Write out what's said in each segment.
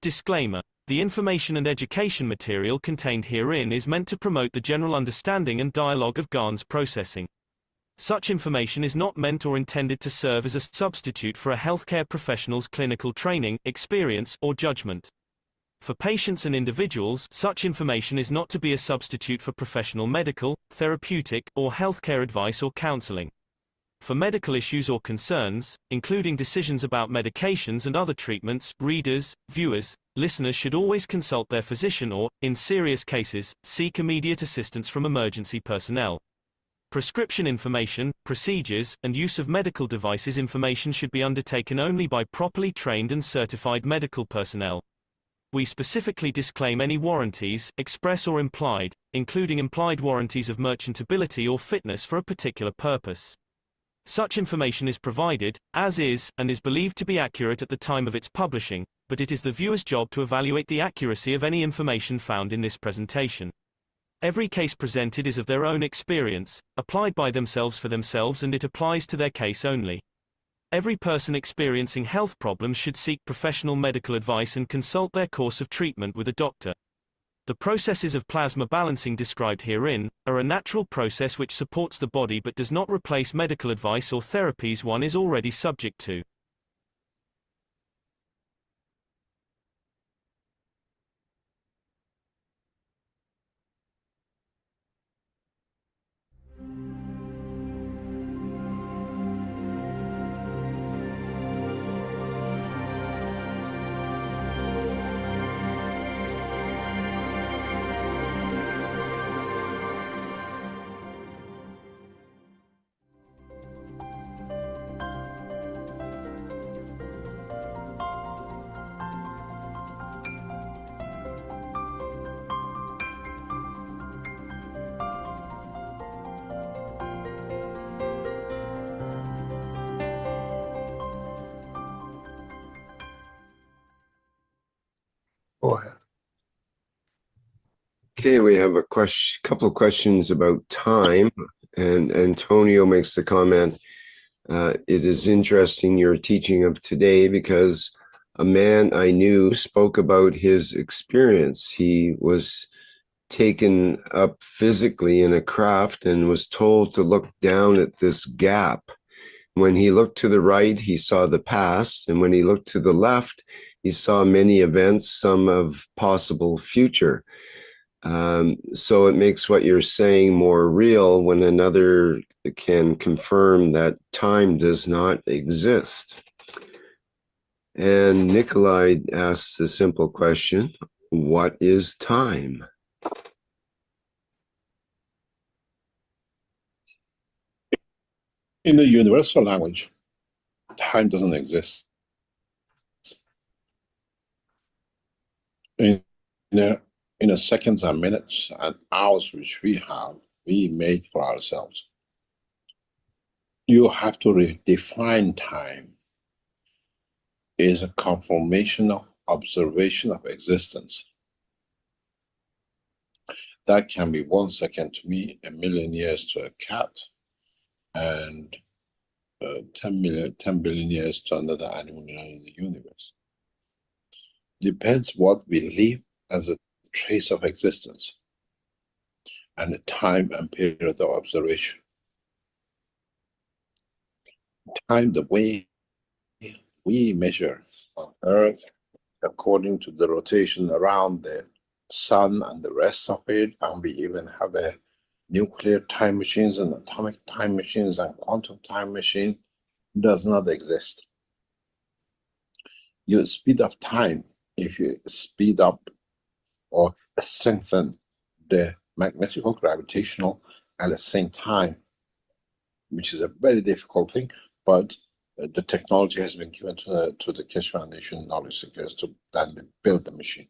Disclaimer. The information and education material contained herein is meant to promote the general understanding and dialogue of GAN's processing. Such information is not meant or intended to serve as a substitute for a healthcare professional's clinical training, experience, or judgment. For patients and individuals, such information is not to be a substitute for professional medical, therapeutic, or healthcare advice or counseling. For medical issues or concerns, including decisions about medications and other treatments, readers, viewers, listeners should always consult their physician or, in serious cases, seek immediate assistance from emergency personnel. Prescription information, procedures, and use of medical devices information should be undertaken only by properly trained and certified medical personnel. We specifically disclaim any warranties, express or implied, including implied warranties of merchantability or fitness for a particular purpose. Such information is provided, as is, and is believed to be accurate at the time of its publishing, but it is the viewer's job to evaluate the accuracy of any information found in this presentation. Every case presented is of their own experience, applied by themselves for themselves, and it applies to their case only. Every person experiencing health problems should seek professional medical advice and consult their course of treatment with a doctor. The processes of plasma balancing described herein are a natural process which supports the body but does not replace medical advice or therapies one is already subject to. Go ahead. Okay, we have a couple of questions about time, and Antonio makes the comment, it is interesting your teaching of today because a man I knew spoke about his experience. He was taken up physically in a craft and was told to look down at this gap. When he looked to the right, he saw the past, and when he looked to the left, he saw many events, some of possible future. So it makes what you're saying more real when another can confirm that time does not exist. And Nikolai asks a simple question: what is time? In the universal language, time doesn't exist. In the seconds and minutes and hours which we made for ourselves. You have to redefine time as a conformational observation of existence. That can be 1 second to me, 1 million years to a cat, and 10 billion years to another animal in the universe. Depends what we live as a trace of existence and a time and period of observation. Time, the way we measure on Earth, according to the rotation around the sun and the rest of it, and we even have a nuclear time machines and atomic time machines and quantum time machine, does not exist. Your speed of time, if you speed up or strengthen the magnetical gravitational at the same time, which is a very difficult thing, but the technology has been given to the Keshe Foundation knowledge seekers to then build the machine.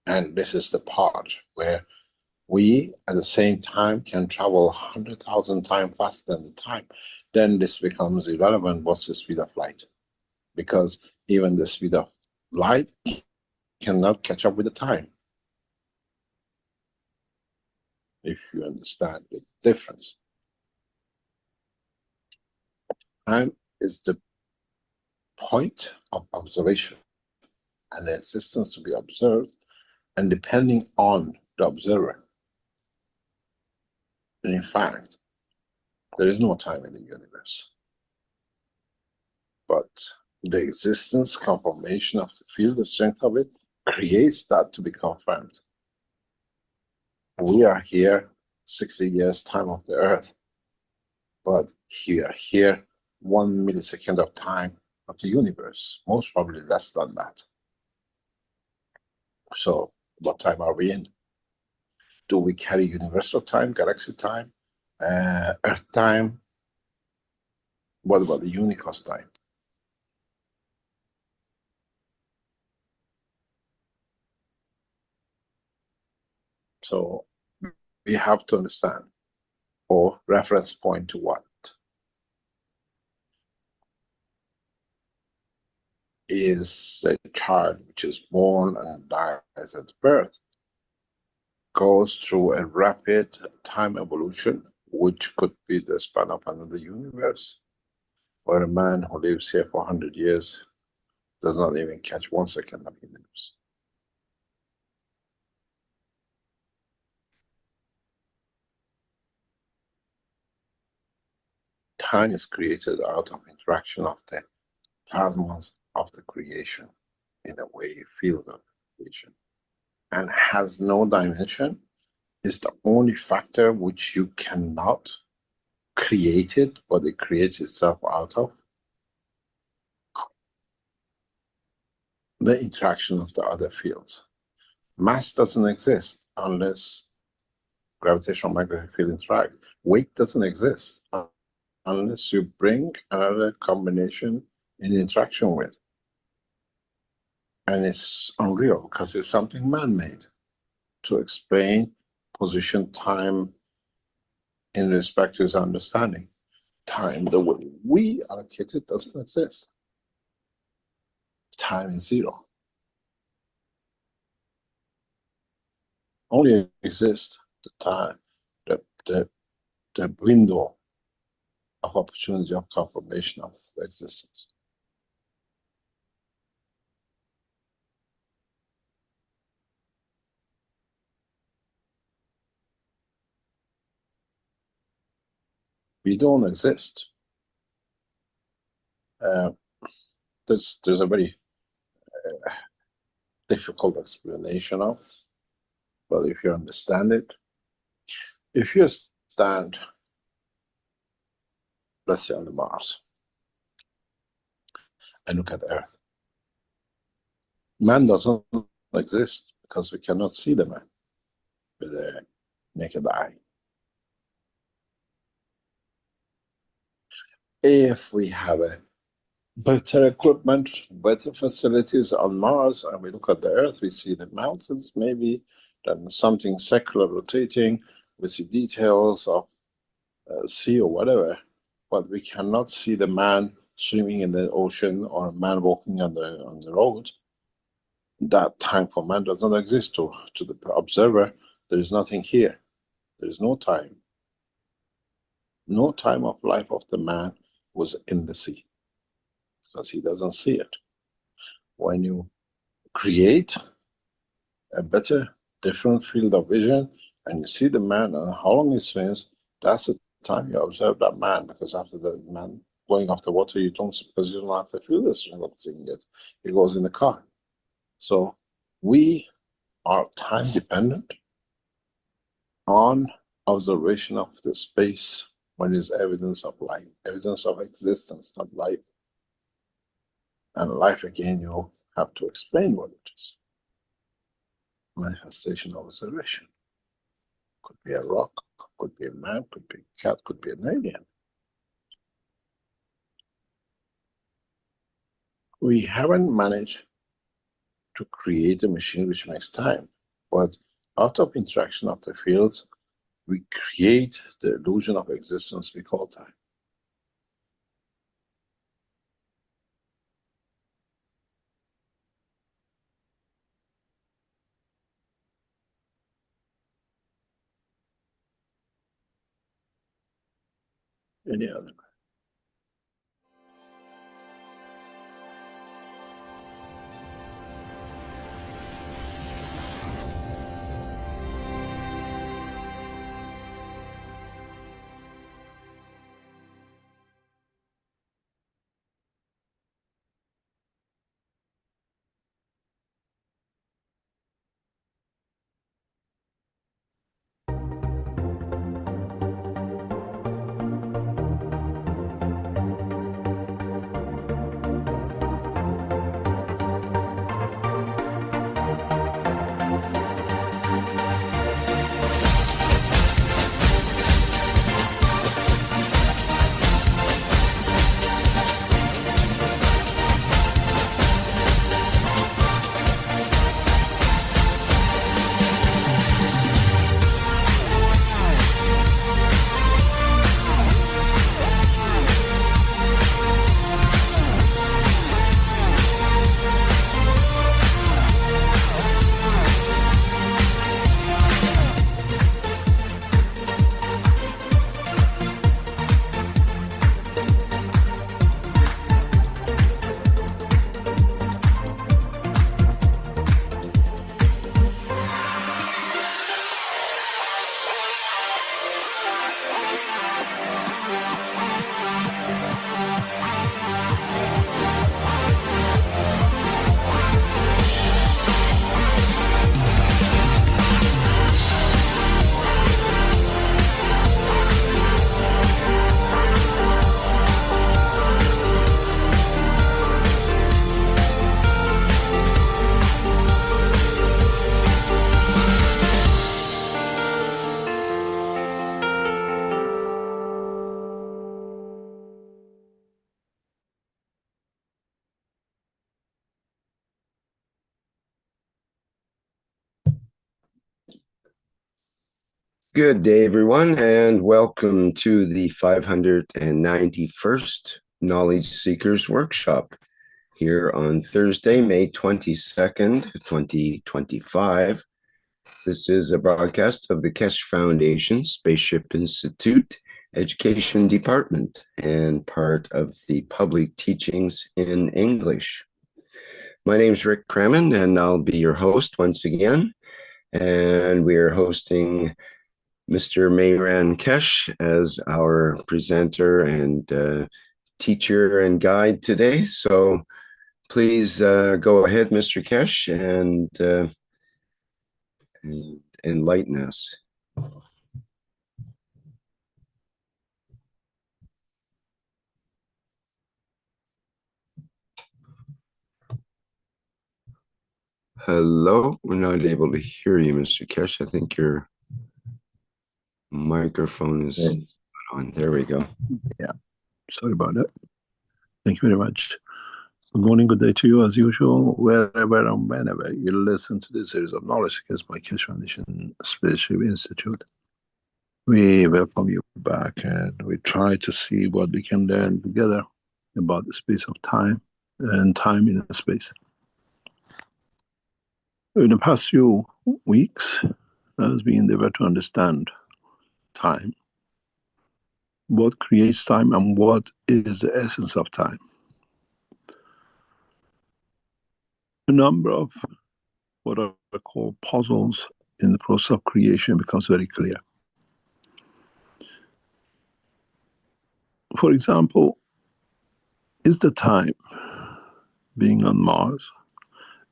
And this is the part where we at the same time can travel 100,000 times faster than the time. Then this becomes irrelevant. What's the speed of light? Because even the speed of light cannot catch up with the time. If you understand the difference. Time is the point of observation. and the existence to be observed, and depending on the observer. And in fact, there is no time in the universe. But the existence, conformation of the field, the strength of it, creates that to be confirmed. We are here 60 years time of the Earth, but we are here 1 millisecond of time of the universe, most probably less than that. So what time are we in? Do we carry universal time, galaxy time, Earth time? What about the Unicos time? So we have to understand, or reference point to what? Is the child which is born and dies at birth, goes through a rapid time evolution, which could be the span of another universe, or a man who lives here for 100 years does not even catch 1 second of universe. Time is created out of interaction of the plasmas of the creation, in a way, field of creation, and has no dimension, is the only factor which you cannot create it, but it creates itself out of the interaction of the other fields. Mass doesn't exist unless gravitational magnetic field interact. Weight doesn't exist unless you bring another combination in interaction with. And it's unreal because it's something man-made to explain position, time in respect to his understanding. Time, the way we allocate it, doesn't exist. Time is zero. Only exists the time, the window of opportunity of confirmation of existence. We don't exist. There's a very difficult explanation of, but if you understand it, if you stand, let's say on the Mars, and look at the Earth, man doesn't exist because we cannot see the man with the naked eye. If we have a better equipment, better facilities on Mars, and we look at the Earth, we see the mountains maybe, then something secular rotating, we see details of sea or whatever, but we cannot see the man swimming in the ocean or a man walking on the road. That time for man does not exist. To the observer, there is nothing here. There is no time. No time of life of the man was in the sea, because he doesn't see it. When you create a better, different field of vision, and you see the man and how long he swims, that's the time you observe that man, because after the man going off the water, you don't, because you don't have to feel this, you're not seeing it. It goes in the car. So we are time dependent on observation of the space when it's evidence of life, evidence of existence, not life. And life, again, you have to explain what it is. Manifestation of observation. Could be a rock, could be a man, could be a cat, could be an alien. We haven't managed to create a machine which makes time, but out of interaction of the fields, we create the illusion of existence we call time. Any other? Good day, everyone, and welcome to the 591st Knowledge Seekers Workshop here on Thursday, May 22nd, 2025. This is a broadcast of the Keshe Foundation, Spaceship Institute, Education Department, and part of the Public Teachings in English. My name is Rick Crammond, and I'll be your host once again. And we are hosting Mr. Mehran Keshe as our presenter and teacher and guide today. So please go ahead, Mr. Keshe, and enlighten us. Hello, we're not able to hear you, Mr. Keshe. I think your microphone is on. There we go. Yeah, sorry about that. Thank you very much. Good morning, good day to you as usual, wherever and whenever you listen to this series of knowledge seekers by Keshe Foundation Spaceship Institute. We welcome you back and we try to see what we can learn together about the space of time and time in space. In the past few weeks, as we endeavor to understand time, what creates time and what is the essence of time. A number of what are called puzzles in the process of creation becomes very clear. For example, is the time being on Mars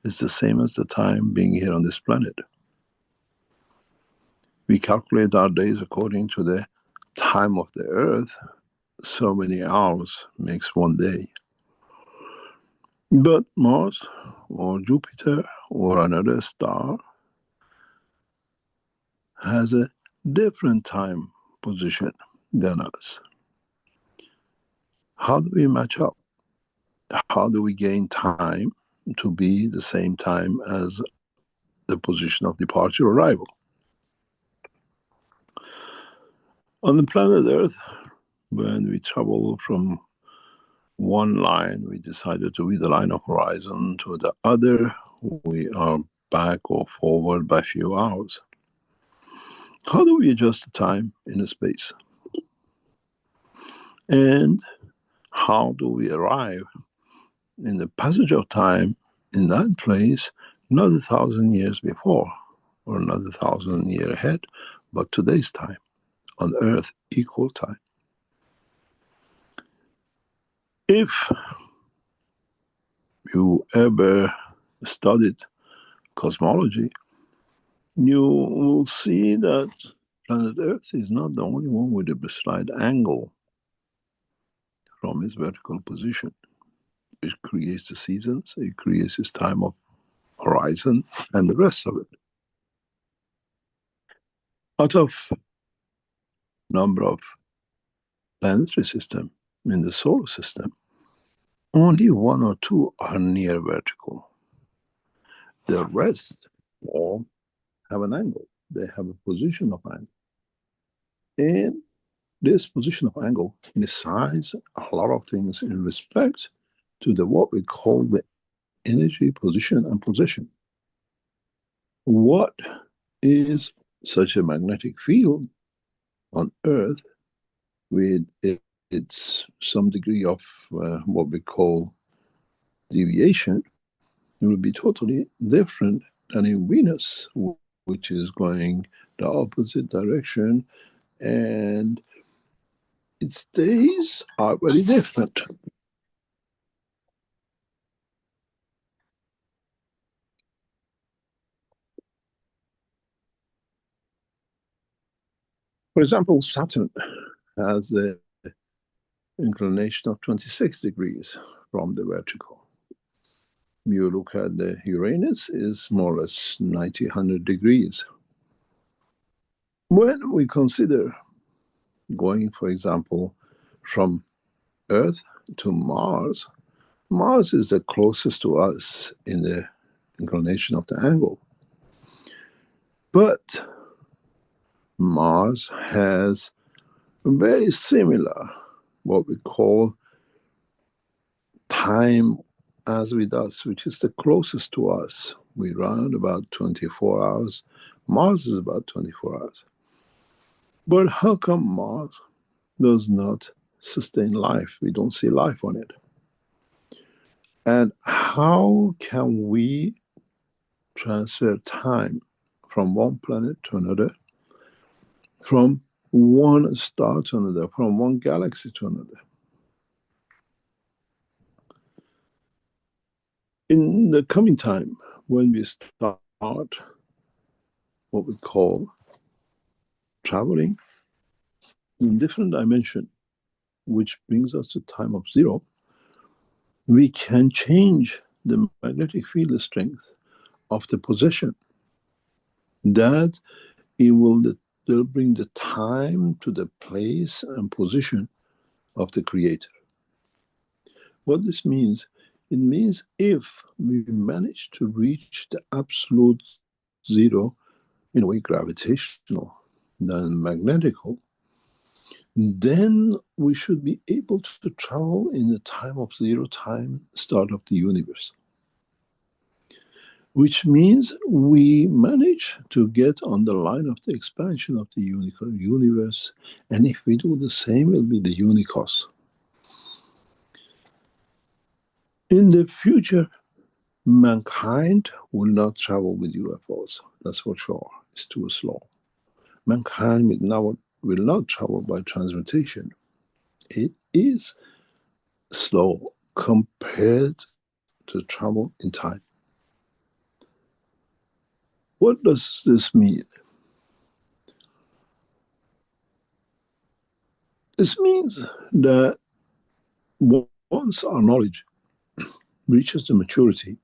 is the same as the time being here on this planet? We calculate our days according to the time of the Earth. So many hours makes one day. But Mars or Jupiter or another star has a different time position than us. How do we match up? How do we gain time to be the same time as the position of departure or arrival? On the planet Earth, when we travel from one line, we decided to be the line of horizon, to the other, we are back or forward by a few hours. How do we adjust the time in a space? And how do we arrive in the passage of time in that place, not 1,000 years before or another 1,000 years ahead, but today's time, on Earth, equal time? If you ever studied cosmology, you will see that planet Earth is not the only one with a slight angle from its vertical position. It creates the seasons, it creates its time of horizon, and the rest of it. Out of number of planetary system in the solar system, only one or two are near vertical. The rest all have an angle. They have a position of angle. And this position of angle decides a lot of things in respect to the what we call the energy, position, and possession. What is such a magnetic field on Earth with its some degree of what we call deviation? It will be totally different than in Venus, which is going the opposite direction, and its days are very different. For example, Saturn has an inclination of 26 degrees from the vertical. You look at the Uranus, is more or less 90, 100 degrees. When we consider going, for example, from Earth to Mars, Mars is the closest to us in the inclination of the angle. But Mars has very similar, what we call time as with us, which is the closest to us. We run about 24 hours. Mars is about 24 hours. But how come Mars does not sustain life? We don't see life on it. And how can we transfer time from one planet to another, from one star to another, from one galaxy to another? In the coming time, when we start what we call traveling in different dimension, which brings us to time of zero, we can change the magnetic field strength of the position. That it will bring the time to the place and position of the creator. What this means, it means if we manage to reach the absolute zero, in a way gravitational than magnetical, then we should be able to travel in the time of zero, time start of the universe. Which means we manage to get on the line of the expansion of the universe, and if we do the same, it will be the unicos. In the future, mankind will not travel with UFOs, that's for sure, it's too slow. Mankind will not travel by transmutation. It is slow compared to travel in time. What does this mean? This means that once our knowledge reaches the maturity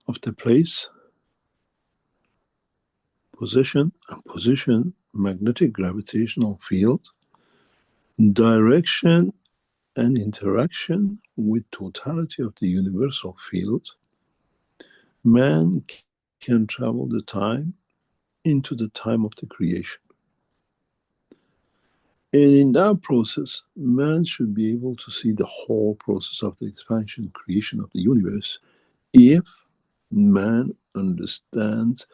of the place, position, magnetic gravitational field, direction and interaction with totality of the universal field, man can travel the time into the time of the creation. And in that process, man should be able to see the whole process of the expansion, creation of the universe, if man understands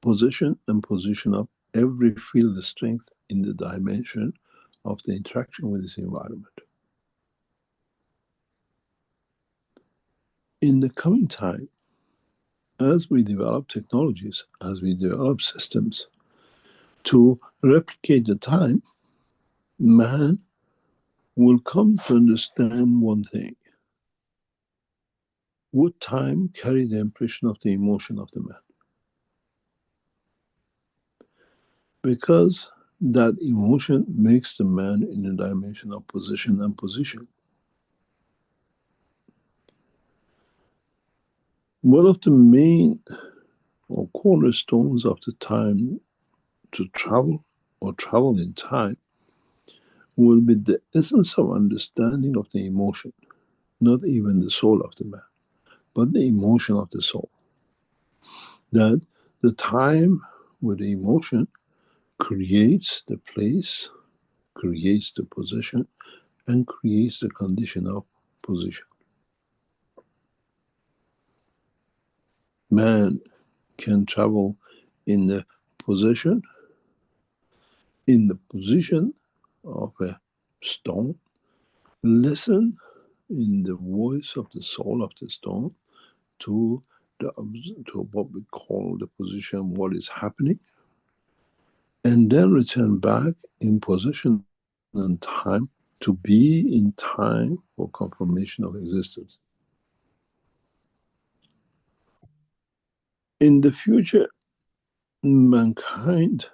position and position of every field strength in the dimension of the interaction with this environment. In the coming time, as we develop technologies, as we develop systems to replicate the time, man will come to understand one thing. Would time carry the impression of the emotion of the man? Because that emotion makes the man in a dimension of position and position. One of the main or cornerstones of the time to travel or travel in time will be the essence of understanding of the emotion, not even the soul of the man, but the emotion of the soul. That the time with the emotion creates the place, creates the position, and creates the condition of position. Man can travel in the position of a stone, listen in the voice of the soul of the stone to what we call the position, what is happening, and then return back in position and time to be in time for confirmation of existence. In the future, mankind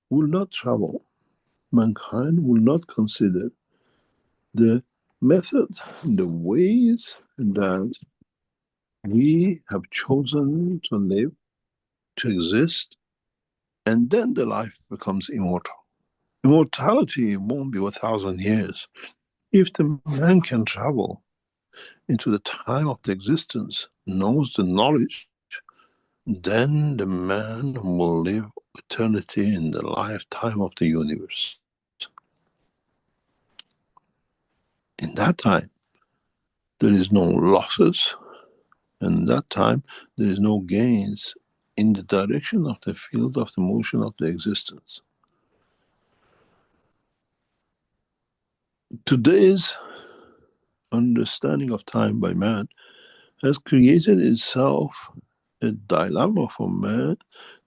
will not travel. Mankind will not consider the method, the ways that we have chosen to live, to exist, and then the life becomes immortal. Immortality won't be 1,000 years. If the man can travel into the time of the existence, knows the knowledge then the man will live eternity in the lifetime of the universe. In that time, there is no losses, and in that time, there is no gains in the direction of the field of the motion of the existence. Today's understanding of time by man has created itself a dilemma for man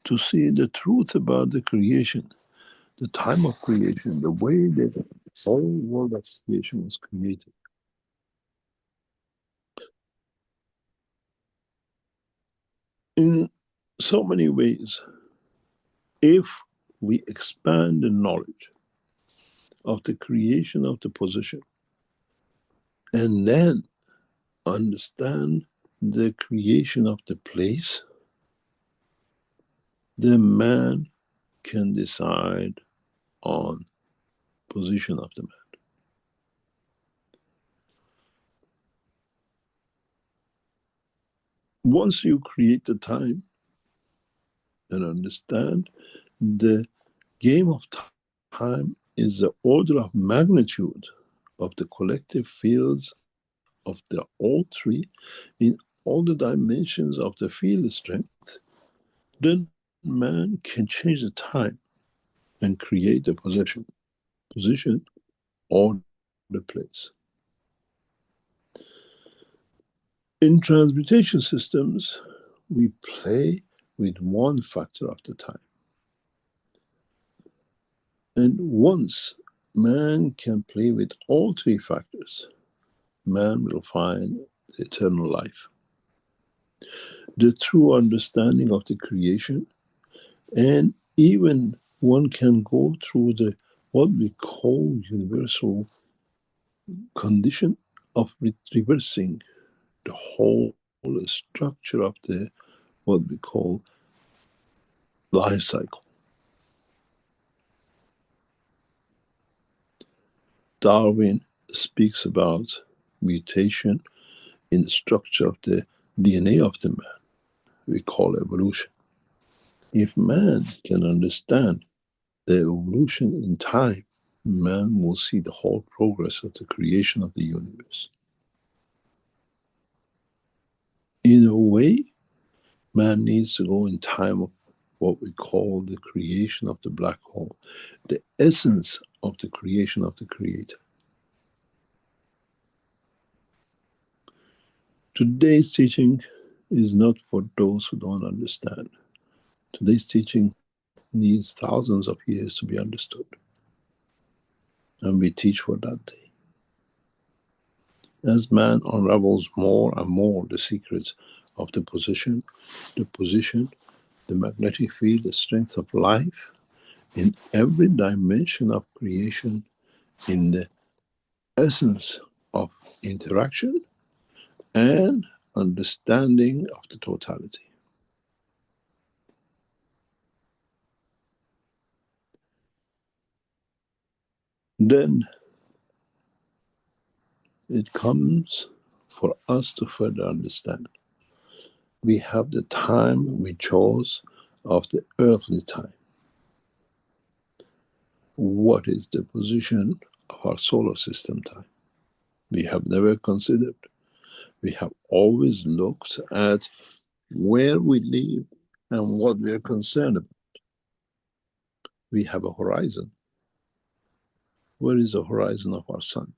to see the truth about the creation, the time of creation, the way that the whole world of creation was created. In so many ways, if we expand the knowledge of the creation of the position and then understand the creation of the place, the man can decide on position of the man. Once you create the time and understand the game of time is the order of magnitude of the collective fields of the all three in all the dimensions of the field strength, then man can change the time and create the position or the place. In transmutation systems, we play with one factor of the time. And once man can play with all three factors, man will find eternal life. The true understanding of the creation, and even one can go through the what we call universal condition of reversing the whole structure of the what we call life cycle. Darwin speaks about mutation in the structure of the DNA of the man. We call evolution. If man can understand the evolution in time, man will see the whole progress of the creation of the universe. In a way, man needs to go in time of what we call the creation of the black hole, the essence of the creation of the creator. Today's teaching is not for those who don't understand. Today's teaching needs thousands of years to be understood. And we teach for that day. As man unravels more and more the secrets of the position, the magnetic field, the strength of life, in every dimension of creation, in the essence of interaction and understanding of the totality. Then it comes for us to further understand. We have the time we chose of the earthly time. What is the position of our solar system time? We have never considered. We have always looked at where we live and what we are concerned about. We have a horizon. Where is the horizon of our sun?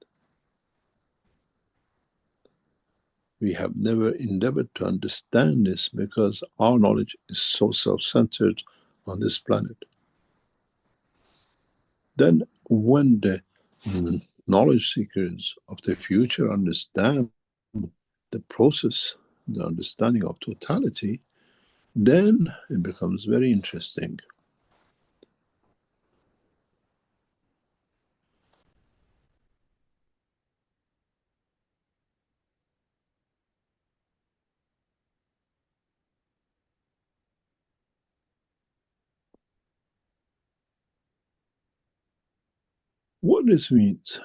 We have never endeavored to understand this because our knowledge is so self-centered on this planet. Then when the knowledge seekers of the future understand the process, the understanding of totality, then it becomes very interesting. What this means,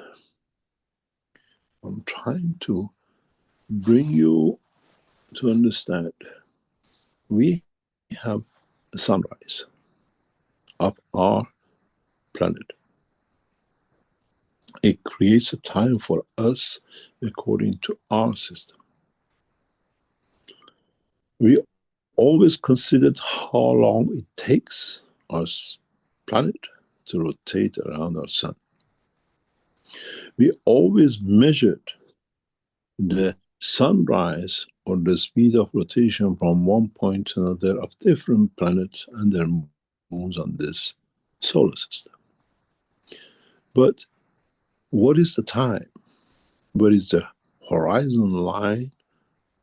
I'm trying to bring you to understand. We have a sunrise of our planet. It creates a time for us according to our system. We always considered how long it takes our planet to rotate around our sun. We always measured the sunrise or the speed of rotation from one point to another of different planets and their moons on this solar system. But what is the time? What is the horizon line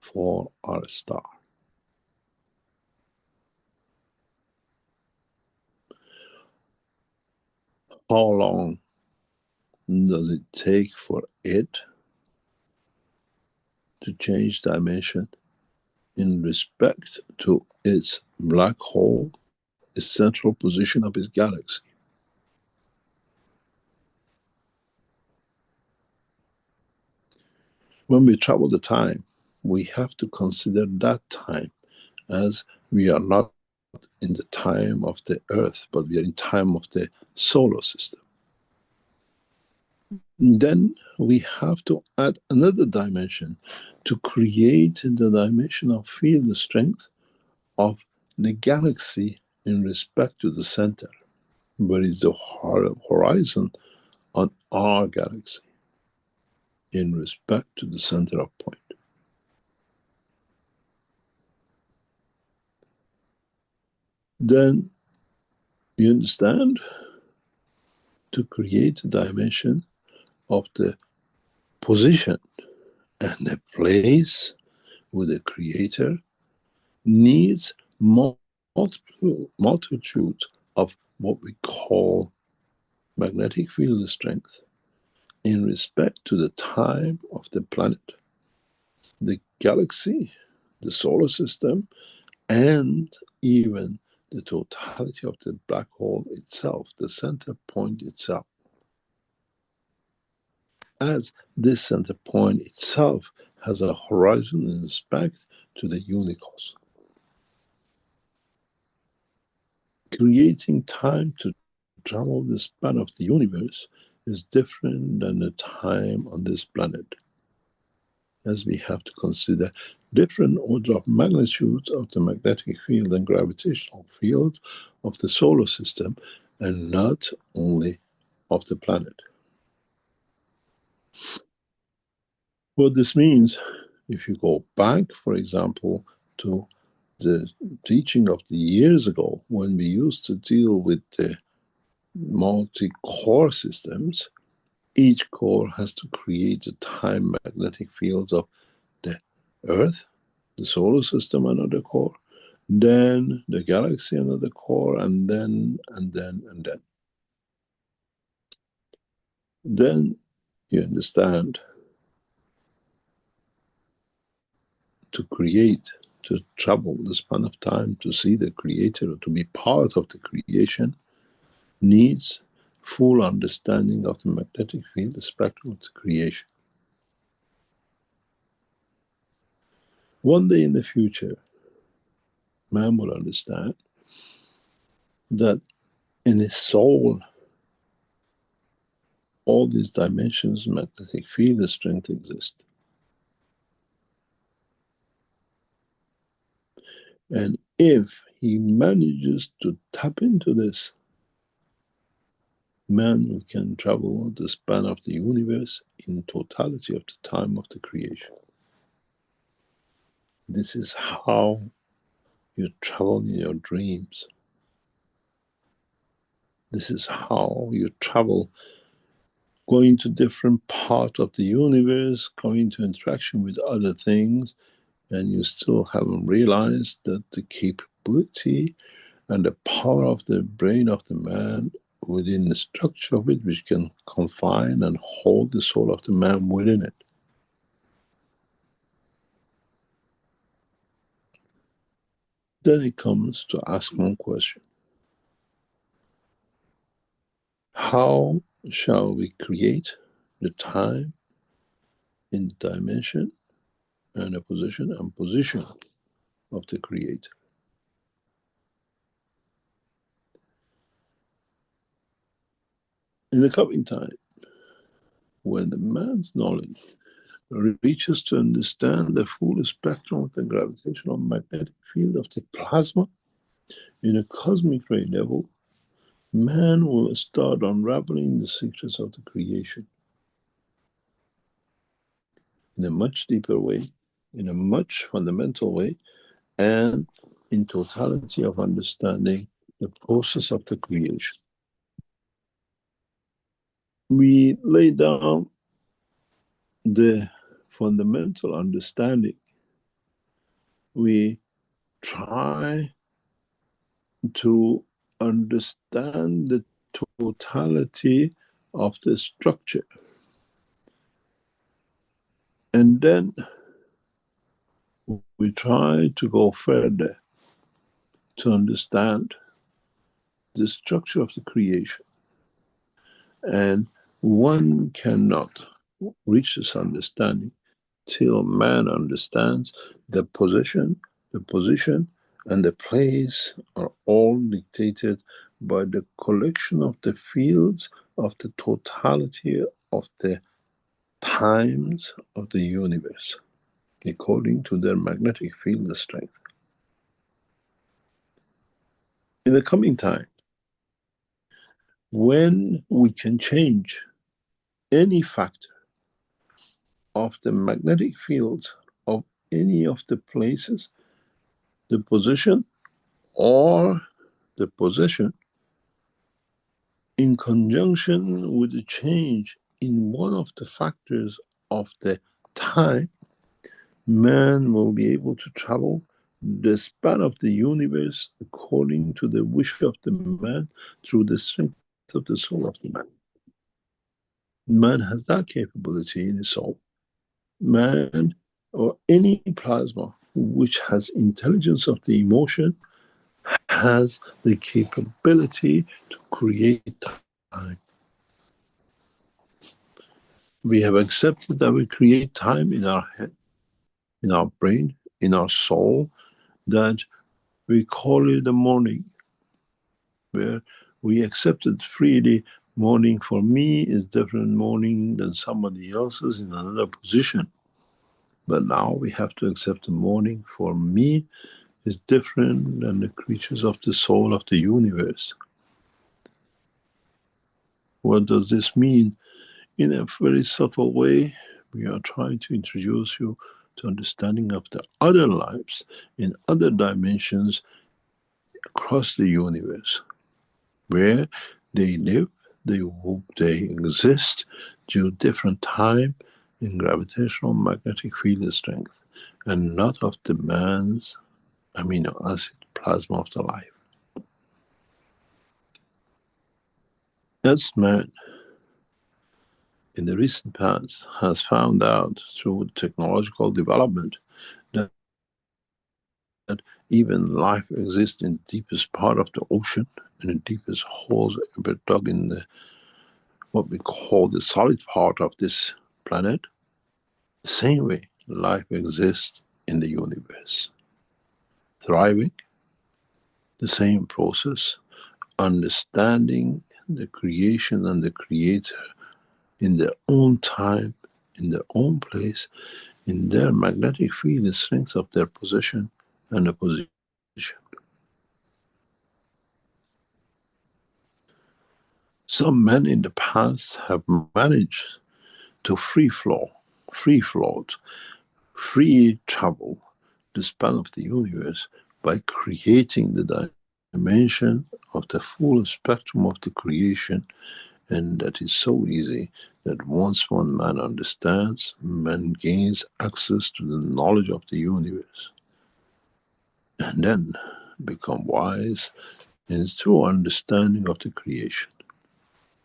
for our star? How long does it take for it to change dimension in respect to its black hole, the central position of its galaxy? When we travel the time, we have to consider that time, as we are not in the time of the Earth, but we are in time of the solar system. Then we have to add another dimension to create the dimension of field strength of the galaxy in respect to the center, where is the horizon on our galaxy in respect to the center of point. Then you understand, to create a dimension of the position and the place with the creator needs multitude of what we call magnetic field strength in respect to the time of the planet, the galaxy, the solar system, and even the totality of the black hole itself, the center point itself. As this center point itself has a horizon in respect to the universe. Creating time to travel the span of the universe is different than the time on this planet, as we have to consider different order of magnitudes of the magnetic field and gravitational field of the solar system, and not only of the planet. What this means, if you go back, for example, to the teaching of the years ago, when we used to deal with the multi-core systems, each core has to create the time magnetic fields of the Earth, the solar system, another core, then the galaxy, another core, and then. Then you understand, to create, to travel the span of time, to see the creator, or to be part of the creation, needs full understanding of the magnetic field, the spectrum of the creation. One day in the future, man will understand that in his soul, all these dimensions, magnetic field strength exist. And if he manages to tap into this, man can travel the span of the universe in totality of the time of the creation. This is how you travel in your dreams. This is how you travel, going to different parts of the universe, going into interaction with other things, and you still haven't realized that the capability and the power of the brain of the man within the structure of it, which can confine and hold the soul of the man within it. Then it comes to ask one question. How shall we create the time in dimension and a position of the creator? In the coming time, when the man's knowledge reaches to understand the full spectrum of the gravitational magnetic field of the plasma in a cosmic ray level, man will start unraveling the secrets of the creation in a much deeper way, in a much fundamental way, and in totality of understanding the process of the creation. We lay down the fundamental understanding. We try to understand the totality of the structure. And then we try to go further to understand the structure of the creation. And one cannot reach this understanding till man understands the position, and the place are all dictated by the collection of the fields of the totality of the times of the universe, according to their magnetic field strength. In the coming time, when we can change any factor of the magnetic fields of any of the places, the position or the possession, in conjunction with the change in one of the factors of the time, man will be able to travel the span of the universe according to the wish of the man through the strength of the soul of the man. Man has that capability in his soul. Man, or any plasma which has intelligence of the emotion, has the capability to create time. We have accepted that we create time in our head, in our brain, in our soul, that we call it the morning, where we accepted freely. Morning for me is different morning than somebody else's in another position. But now we have to accept the morning for me is different than the creatures of the soul of the universe. What does this mean? In a very subtle way, we are trying to introduce you to understanding of the other lives in other dimensions across the universe, where they live, they exist due different time in gravitational magnetic field strength, and not of the man's amino acid plasma of the life. As man, in the recent past, has found out through technological development that even life exists in the deepest part of the ocean, in the deepest holes ever dug in the what we call the solid part of this planet, the same way life exists in the universe. Thriving, the same process, understanding the creation and the creator in their own time, in their own place, in their magnetic field strength of their position and the position. Some men in the past have managed to free float, free travel the span of the universe by creating the dimension of the full spectrum of the creation. And that is so easy that once one man understands, man gains access to the knowledge of the universe, and then become wise in his true understanding of the creation.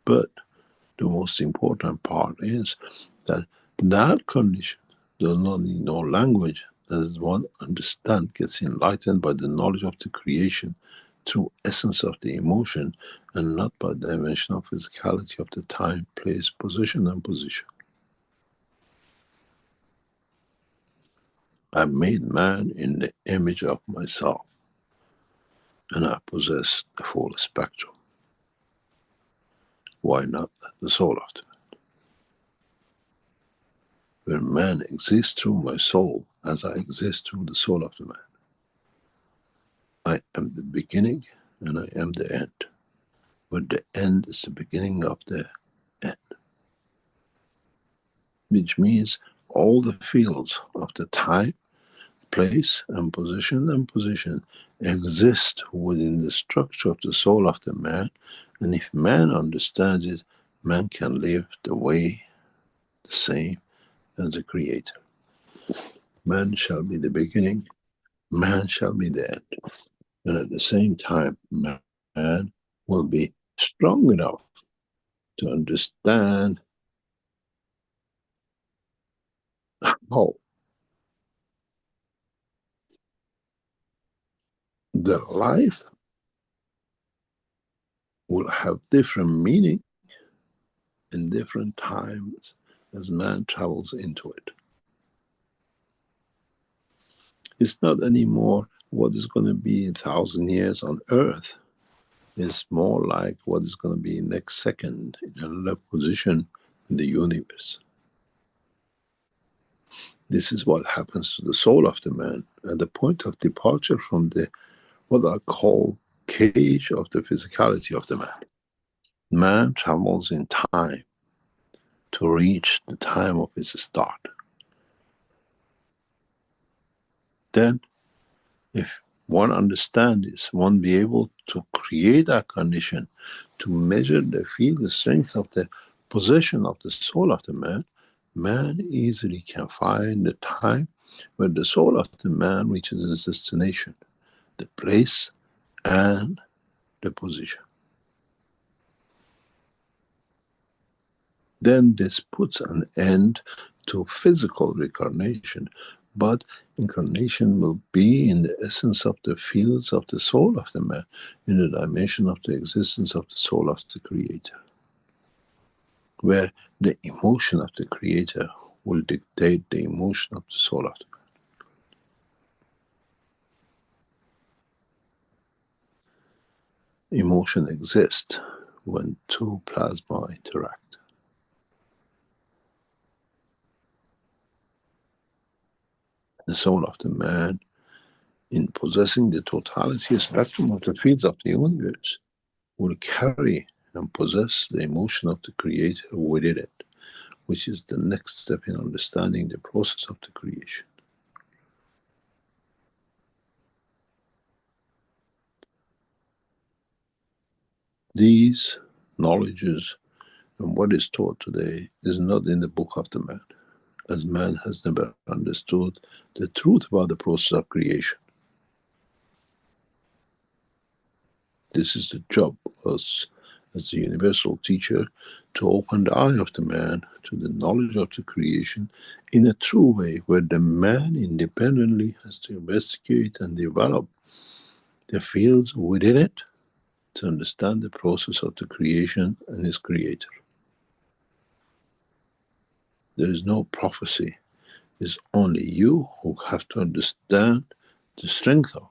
But the most important part is that that condition does not need no language, as one understands, gets enlightened by the knowledge of the creation through essence of the emotion, and not by dimension of physicality of the time, place, position and position. I made man in the image of myself, and I possess the full spectrum. Why not the soul of the man? Where man exists through my soul as I exist through the soul of the man. I am the beginning and I am the end. But the end is the beginning of the end. Which means all the fields of the time, place and position exist within the structure of the soul of the man, and if man understands it, man can live the way, the same as the Creator. Man shall be the beginning, man shall be the end. And at the same time, man will be strong enough to understand how the life will have different meaning in different times as man travels into it. It's not anymore what is going to be in 1,000 years on earth. It's more like what is going to be next second in another position in the universe. This is what happens to the soul of the man at the point of departure from the what I call cage of the physicality of the man. Man travels in time to reach the time of his start. Then, if one understands this, one be able to create that condition to measure the field strength of the possession of the soul of the man, man easily can find the time where the soul of the man reaches its destination, the place and the position. Then this puts an end to physical reincarnation, but incarnation will be in the essence of the fields of the soul of the man, in the dimension of the existence of the soul of the Creator, where the emotion of the Creator will dictate the emotion of the soul of the man. Emotion exists when two plasma interact. The soul of the man, in possessing the totality spectrum of the fields of the universe, will carry and possess the emotion of the Creator within it, which is the next step in understanding the process of the creation. These knowledges and what is taught today is not in the book of the man, as man has never understood the truth about the process of creation. This is the job of us as the universal teacher, to open the eye of the man to the knowledge of the creation in a true way, where the man independently has to investigate and develop the fields within it to understand the process of the creation and its Creator. There is no prophecy. It's only you who have to understand the strength of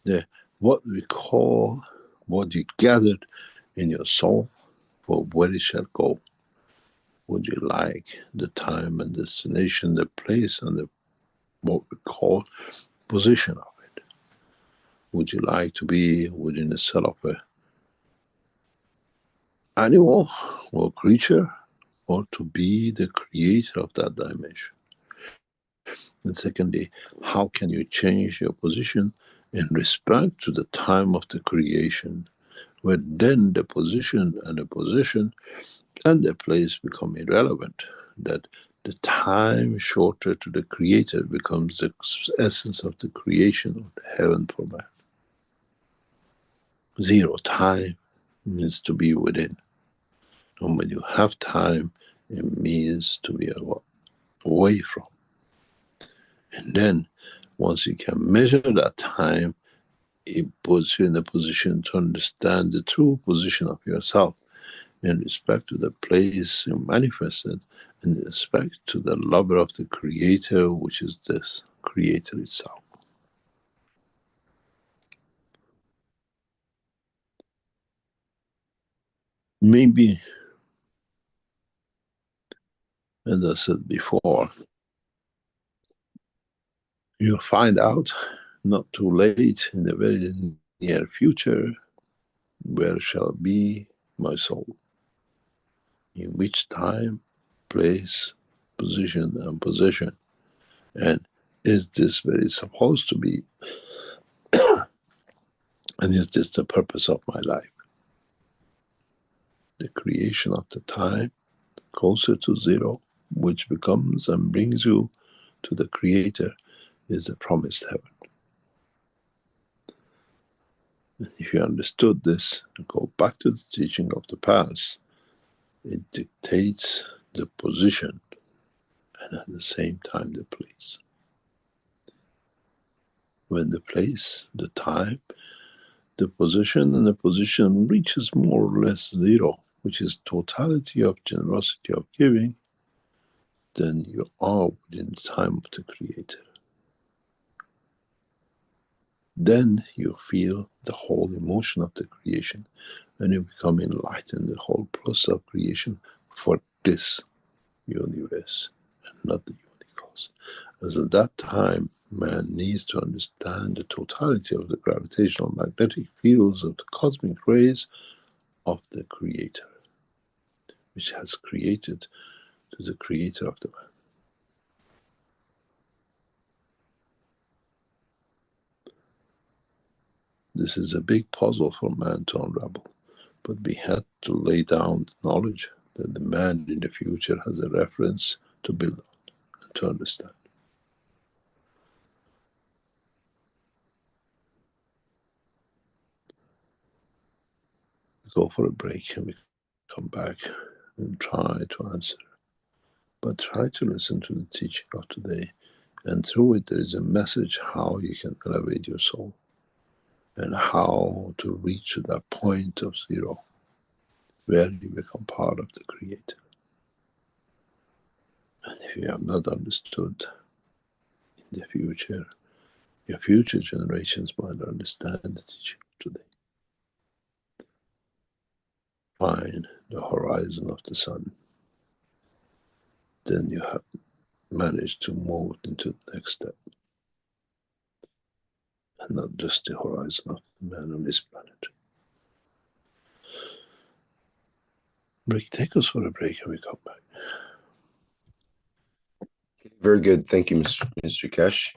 the what we call, what you gathered in your soul, for where it shall go. Would you like the time and destination, the place and the what we call position of it? Would you like to be within the cell of a animal or creature, or to be the creator of that dimension? And secondly, how can you change your position in respect to the time of the creation, where then the position and the position and the place become irrelevant, that the time shorter to the Creator becomes the essence of the creation of the heaven for man. Zero time means to be within. And when you have time, it means to be away from. And then, once you can measure that time, it puts you in a position to understand the true position of yourself in respect to the place you manifested, in respect to the lover of the Creator, which is this Creator itself. maybe, as I said before, you'll find out not too late in the very near future where shall be my soul, in which time, place, position and possession, and is this where it's supposed to be, and is this the purpose of my life? The creation of the time closer to zero, which becomes and brings you to the Creator, is the promised heaven. If you understood this and go back to the teaching of the past, it dictates the position and at the same time the place. When the place, the time, the position and the position reaches more or less zero, which is totality of generosity of giving, then you are within the time of the Creator. Then you feel the whole emotion of the creation and you become enlightened, the whole process of creation for this universe and not the universe. As at that time, man needs to understand the totality of the gravitational magnetic fields of the cosmic rays of the Creator, which has created to the Creator of the man. This is a big puzzle for man to unravel, but we had to lay down the knowledge that the man in the future has a reference to build on and to understand. We go for a break and we come back and try to answer. But try to listen to the teaching of today, and through it there is a message how you can elevate your soul and how to reach to that point of zero where you become part of the Creator. And if you have not understood in the future, your future generations might understand the teaching of today. Find the horizon of the sun. Then you have managed to move into the next step. And not just the horizon of the man on this planet. Rick, take us for a break and we come back. Very good. Thank you, Mr. Keshe.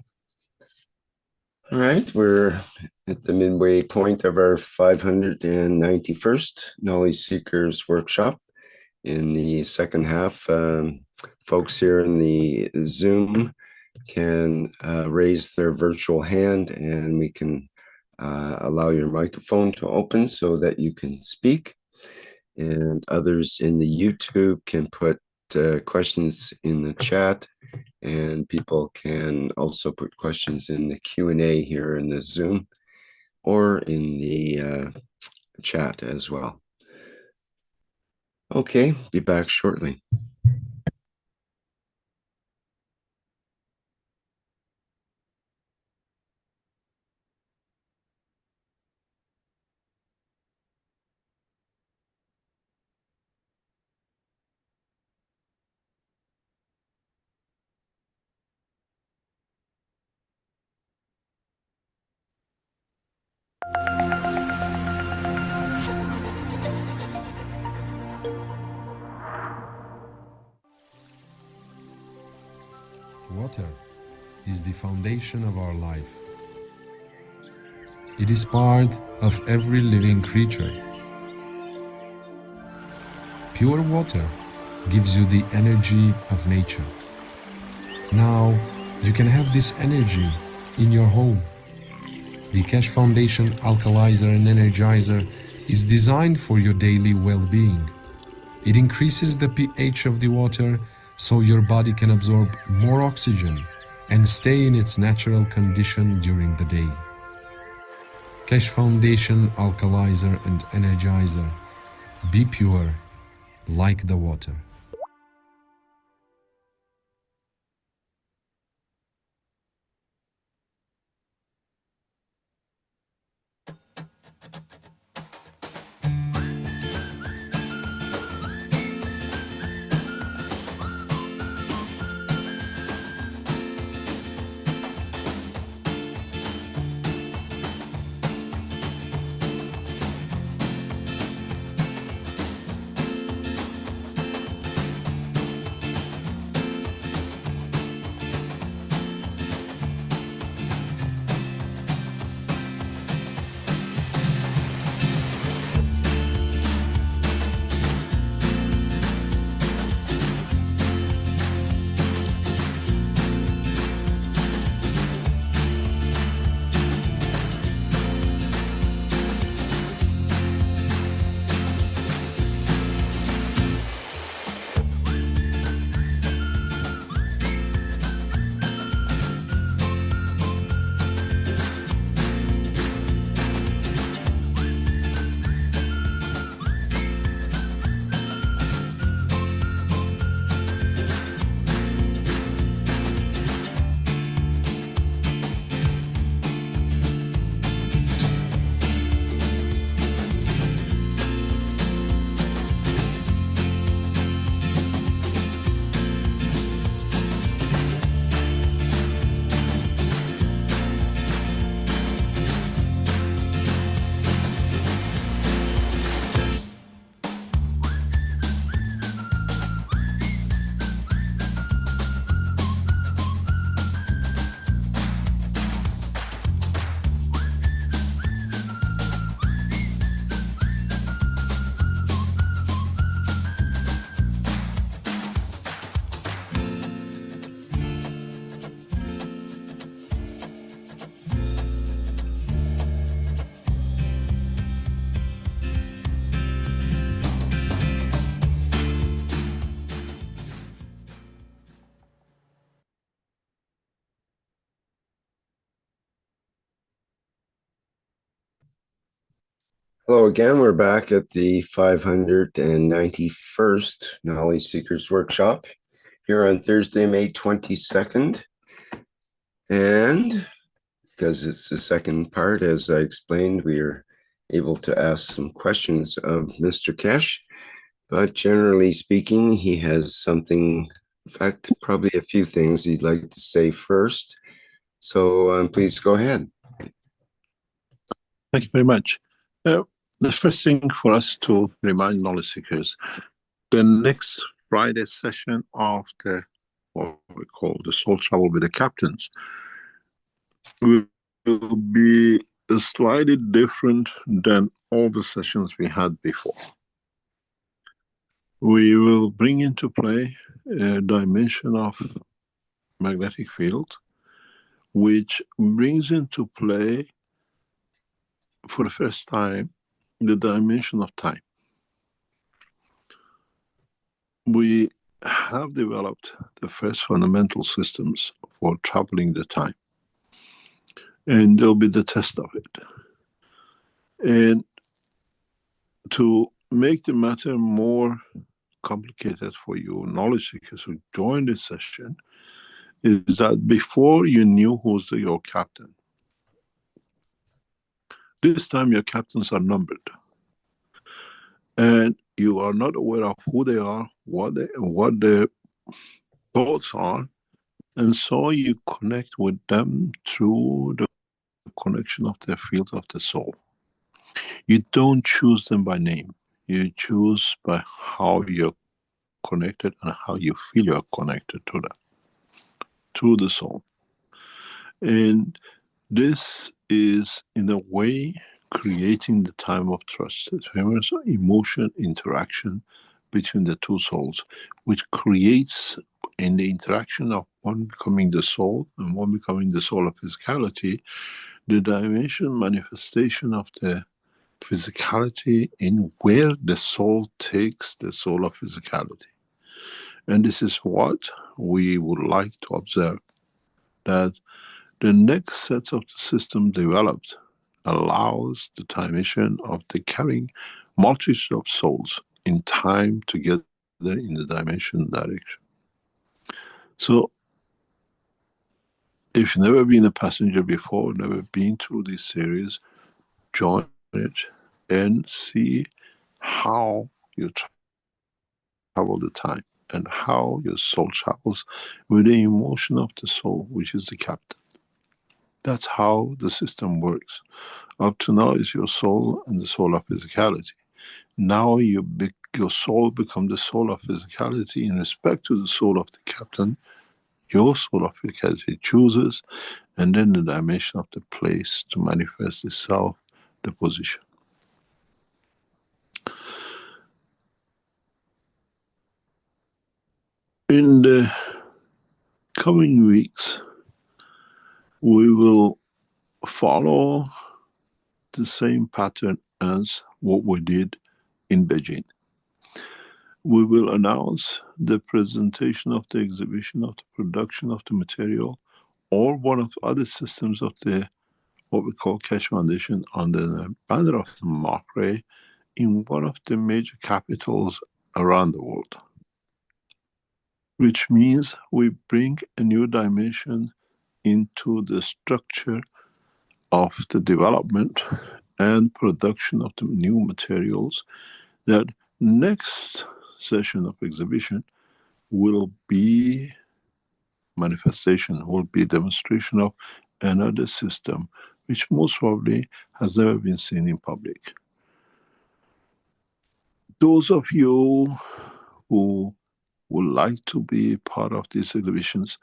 All right, we're at the midway point of our 591st Knowledge Seekers Workshop. In the second half, folks here in the Zoom can raise their virtual hand and we can allow your microphone to open so that you can speak. And others in the YouTube can put questions in the chat, and people can also put questions in the Q&A here in the Zoom or in the chat as well. Okay, be back shortly. Water is the foundation of our life. It is part of every living creature. Pure water gives you the energy of nature. Now you can have this energy in your home. The Keshe Foundation Alkalizer and Energizer is designed for your daily well-being. It increases the pH of the water so your body can absorb more oxygen and stay in its natural condition during the day. Keshe Foundation Alkalizer and Energizer. Be pure like the water. Hello again. We're back at the 591st Knowledge Seekers Workshop here on Thursday, May 22nd. And because it's the second part, as I explained, we are able to ask some questions of Mr. Keshe. But generally speaking, he has something, in fact, probably a few things he'd like to say first. So please go ahead. Thank you very much. The first thing for us to remind knowledge seekers, the next Friday session of the what we call the Soul Travel with the Captains will be slightly different than all the sessions we had before. We will bring into play a dimension of magnetic field, which brings into play for the first time the dimension of time. We have developed the first fundamental systems for traveling the time, and there'll be the test of it. And to make the matter more complicated for you knowledge seekers who join this session, is that before you knew who's your captain, this time your captains are numbered, and you are not aware of who they are, what their thoughts are, and so you connect with them through the connection of the field of the soul. You don't choose them by name. You choose by how you're connected and how you feel you're connected to them, through the soul. And this is, in a way, creating the time of trust. It's emotion interaction between the two souls, which creates, in the interaction of one becoming the soul and one becoming the soul of physicality, the dimension manifestation of the physicality in where the soul takes the soul of physicality. And this is what we would like to observe, that the next sets of the system developed allows the dimension of the carrying multitude of souls in time together in the dimension direction. So if you've never been a passenger before, never been through this series, join it and see how you travel the time and how your soul travels with the emotion of the soul, which is the captain. That's how the system works. Up to now is your soul and the soul of physicality. Now your soul becomes the soul of physicality in respect to the soul of the captain. Your soul of physicality chooses, and then the dimension of the place to manifest itself, the position. In the coming weeks, we will follow the same pattern as what we did in Beijing. We will announce the presentation of the exhibition of the production of the material or one of the other systems of the what we call Keshe Foundation under the banner of the Mark in one of the major capitals around the world. Which means we bring a new dimension into the structure of the development and production of the new materials, that next session of exhibition will be manifestation, will be demonstration of another system which most probably has never been seen in public. Those of you who would like to be part of these exhibitions,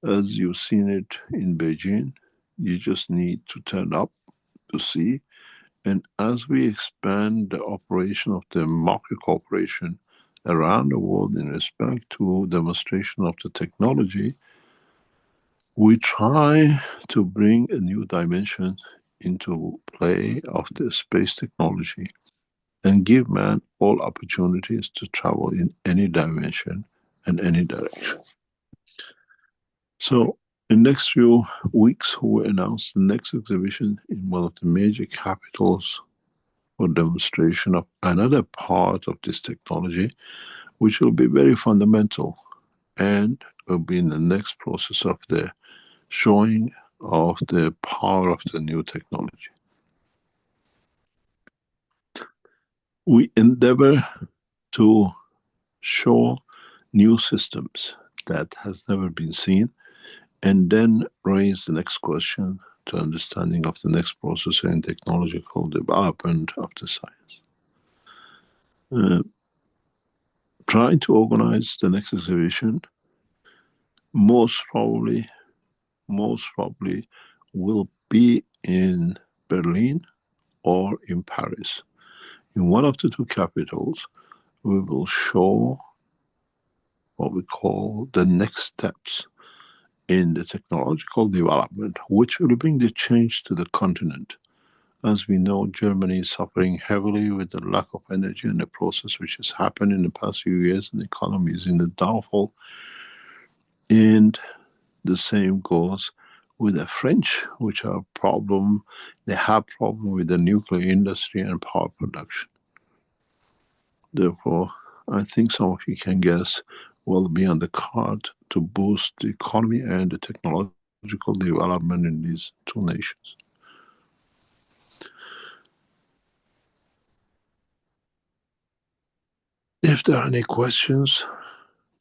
as you've seen it in Beijing, you just need to turn up to see. And as we expand the operation of the market cooperation around the world in respect to demonstration of the technology, we try to bring a new dimension into play of the space technology and give man all opportunities to travel in any dimension and any direction. So in the next few weeks, we will announce the next exhibition in one of the major capitals for demonstration of another part of this technology, which will be very fundamental and will be in the next process of the showing of the power of the new technology. We endeavor to show new systems that has never been seen, and then raise the next question to understanding of the next process and technological development of the science. Trying to organize the next exhibition most probably will be in Berlin or in Paris. In one of the two capitals, we will show what we call the next steps in the technological development, which will bring the change to the continent. As we know, Germany is suffering heavily with the lack of energy and the process which has happened in the past few years, and the economy is in the downfall. And the same goes with the French, which are problem. They have problem with the nuclear industry and power production. Therefore, I think some of you can guess will be on the card to boost the economy and the technological development in these two nations. If there are any questions,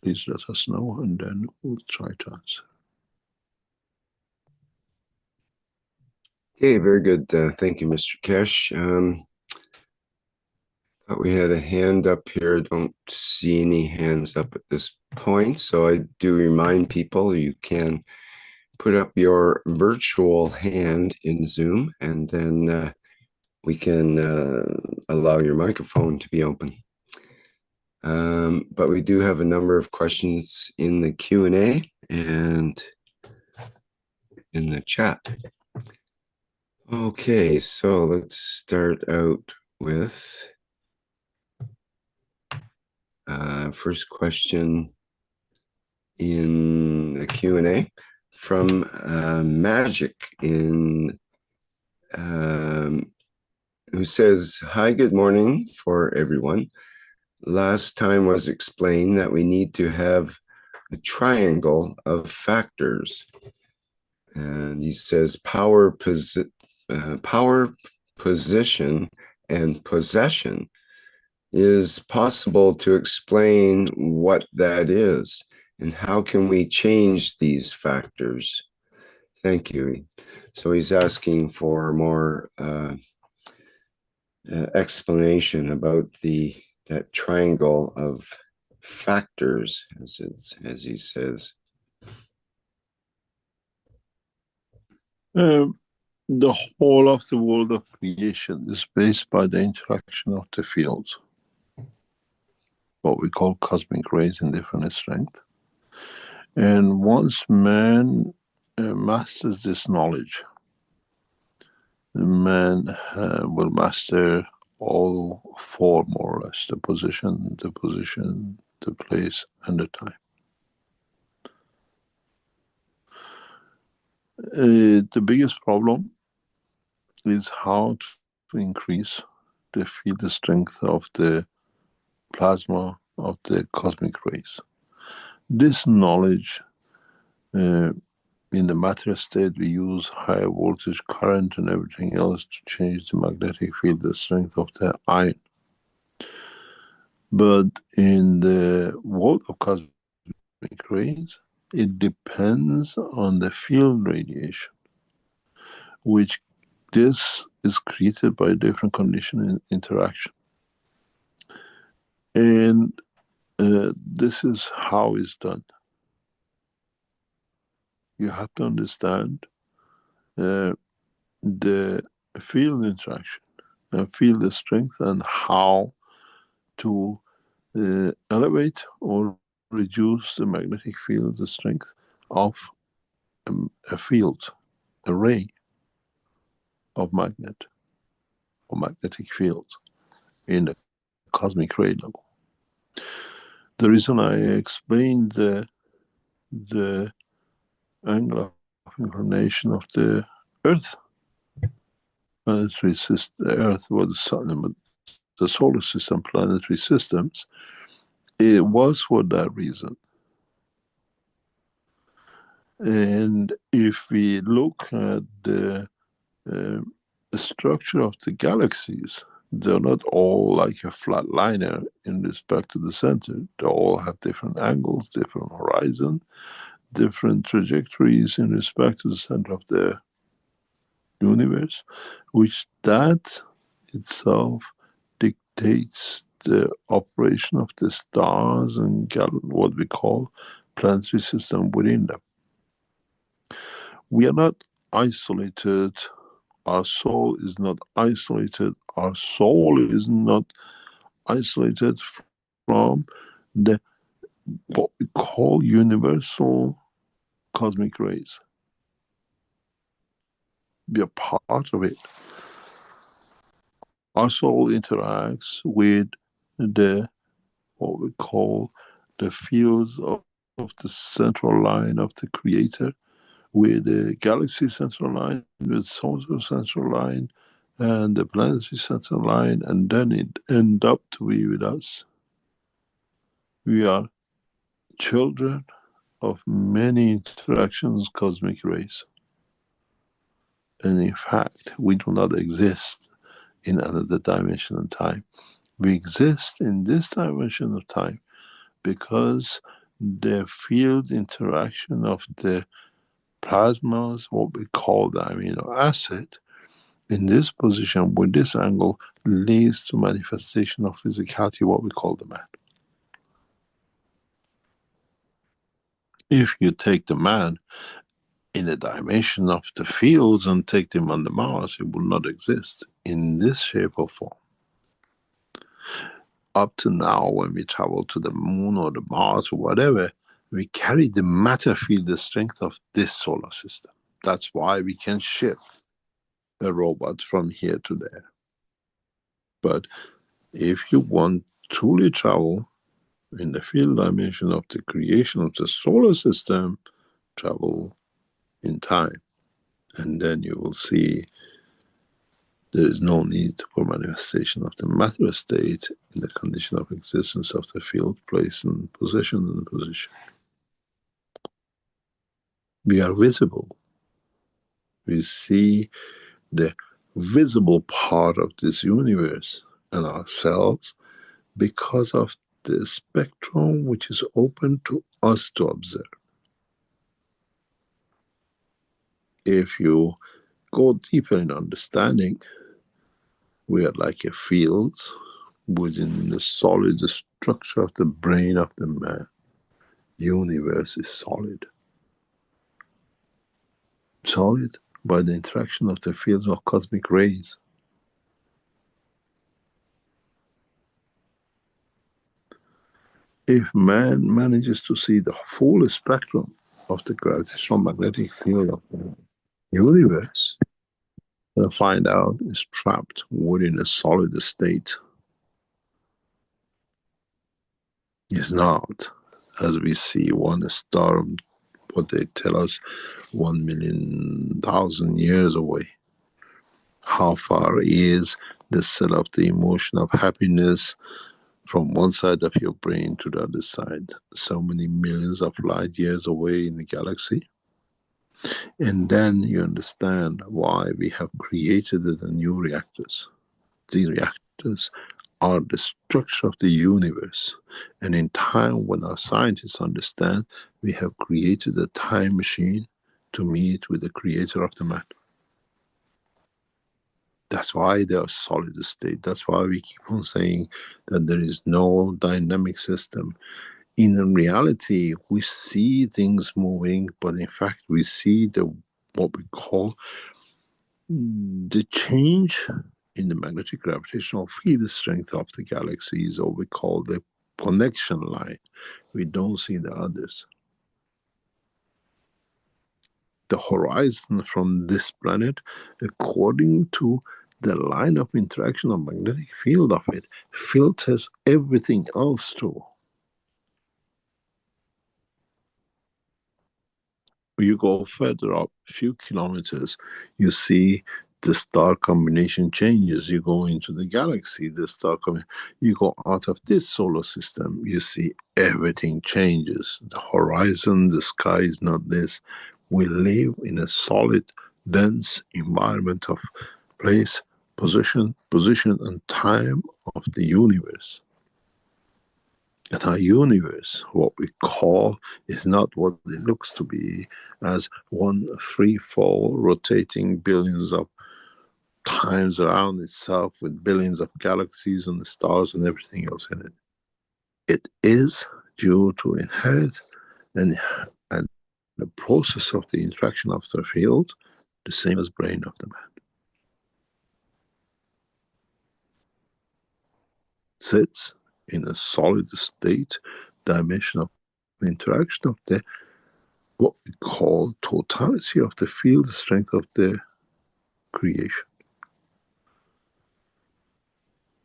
please let us know, and then we'll try to answer. Okay, very good. Thank you, Mr. Keshe. Thought we had a hand up here. Don't see any hands up at this point. So I do remind people you can put up your virtual hand in Zoom, and then we can allow your microphone to be open. But we do have a number of questions in the Q&A and in the chat. Okay, so let's start out with first question in the Q&A from Magic in who says, "Hi, good morning for everyone. Last time was explained that we need to have a triangle of factors." And he says power, position, and possession. Is possible to explain what that is, and how can we change these factors? Thank you. So he's asking for more explanation about that triangle of factors, as he says. The whole of the world of creation is based by the interaction of the fields, what we call cosmic rays in different strength. And once man masters this knowledge, the man will master all four, more or less: the position, the place, and the time. The biggest problem is how to increase the field strength of the plasma of the cosmic rays. This knowledge, in the matter state, we use higher voltage current and everything else to change the magnetic field, the strength of the ion. But in the world of cosmic rays, it depends on the field radiation, which this is created by different condition and interaction. And this is how it's done. You have to understand the field interaction and feel the strength, and how to elevate or reduce the magnetic field, the strength of a field, a ray of magnet or magnetic field in the cosmic ray level. The reason I explained the angle of inclination of the Earth planetary system, the Earth was the sun, but the solar system, planetary systems, it was for that reason. And if we look at the structure of the galaxies, they're not all like a flat liner in respect to the center. They all have different angles, different horizon, different trajectories in respect to the center of the universe, which that itself dictates the operation of the stars and what we call planetary system within them. We are not isolated. Our soul is not isolated. Our soul is not isolated from the what we call universal cosmic rays. We are part of it. Our soul interacts with the what we call the fields of the central line of the creator, with the galaxy central line, with solar central line, and the planetary central line, and then it end up to be with us. We are children of many interactions, cosmic rays. And in fact, we do not exist in another dimension of time. We exist in this dimension of time because the field interaction of the plasmas, what we call the amino acid, in this position with this angle leads to manifestation of physicality, what we call the man. If you take the man in a dimension of the fields and take them on the Mars, it will not exist in this shape or form. Up to now, when we travel to the moon or the Mars or whatever, we carry the matter field, the strength of this solar system. That's why we can ship a robot from here to there. But if you want truly travel in the field dimension of the creation of the solar system, travel in time. And then you will see there is no need for manifestation of the matter state in the condition of existence of the field, place, and position. We are visible. We see the visible part of this universe and ourselves because of the spectrum which is open to us to observe. If you go deeper in understanding, we are like a field within the solid structure of the brain of the man. Universe is solid. Solid by the interaction of the fields of cosmic rays. If man manages to see the full spectrum of the gravitational magnetic field of the universe, they'll find out it's trapped within a solid state. It's not, as we see one star, what they tell us, 1,000,000 years away. How far is the cell of the emotion of happiness from one side of your brain to the other side? So many millions of light years away in the galaxy. And then you understand why we have created the new reactors. These reactors are the structure of the universe. And in time, when our scientists understand, we have created a time machine to meet with the creator of the man. That's why they are solid state. That's why we keep on saying that there is no dynamic system. In reality, we see things moving, but in fact, we see what we call the change in the magnetic gravitational field strength of the galaxies, or we call the connection line. We don't see the others. The horizon from this planet, according to the line of interaction of magnetic field of it, filters everything else too. You go further up a few kilometers, you see the star combination changes. You go into the galaxy, the star you go out of this solar system, you see everything changes. The horizon, the sky is not this. We live in a solid, dense environment of place, position, and time of the universe. And our universe, what we call, is not what it looks to be, as one free fall rotating billions of times around itself with billions of galaxies and the stars and everything else in it. It is due to inherit and the process of the interaction of the field, the same as brain of the man. Sits in a solid state dimension of interaction of the what we call totality of the field strength of the creation.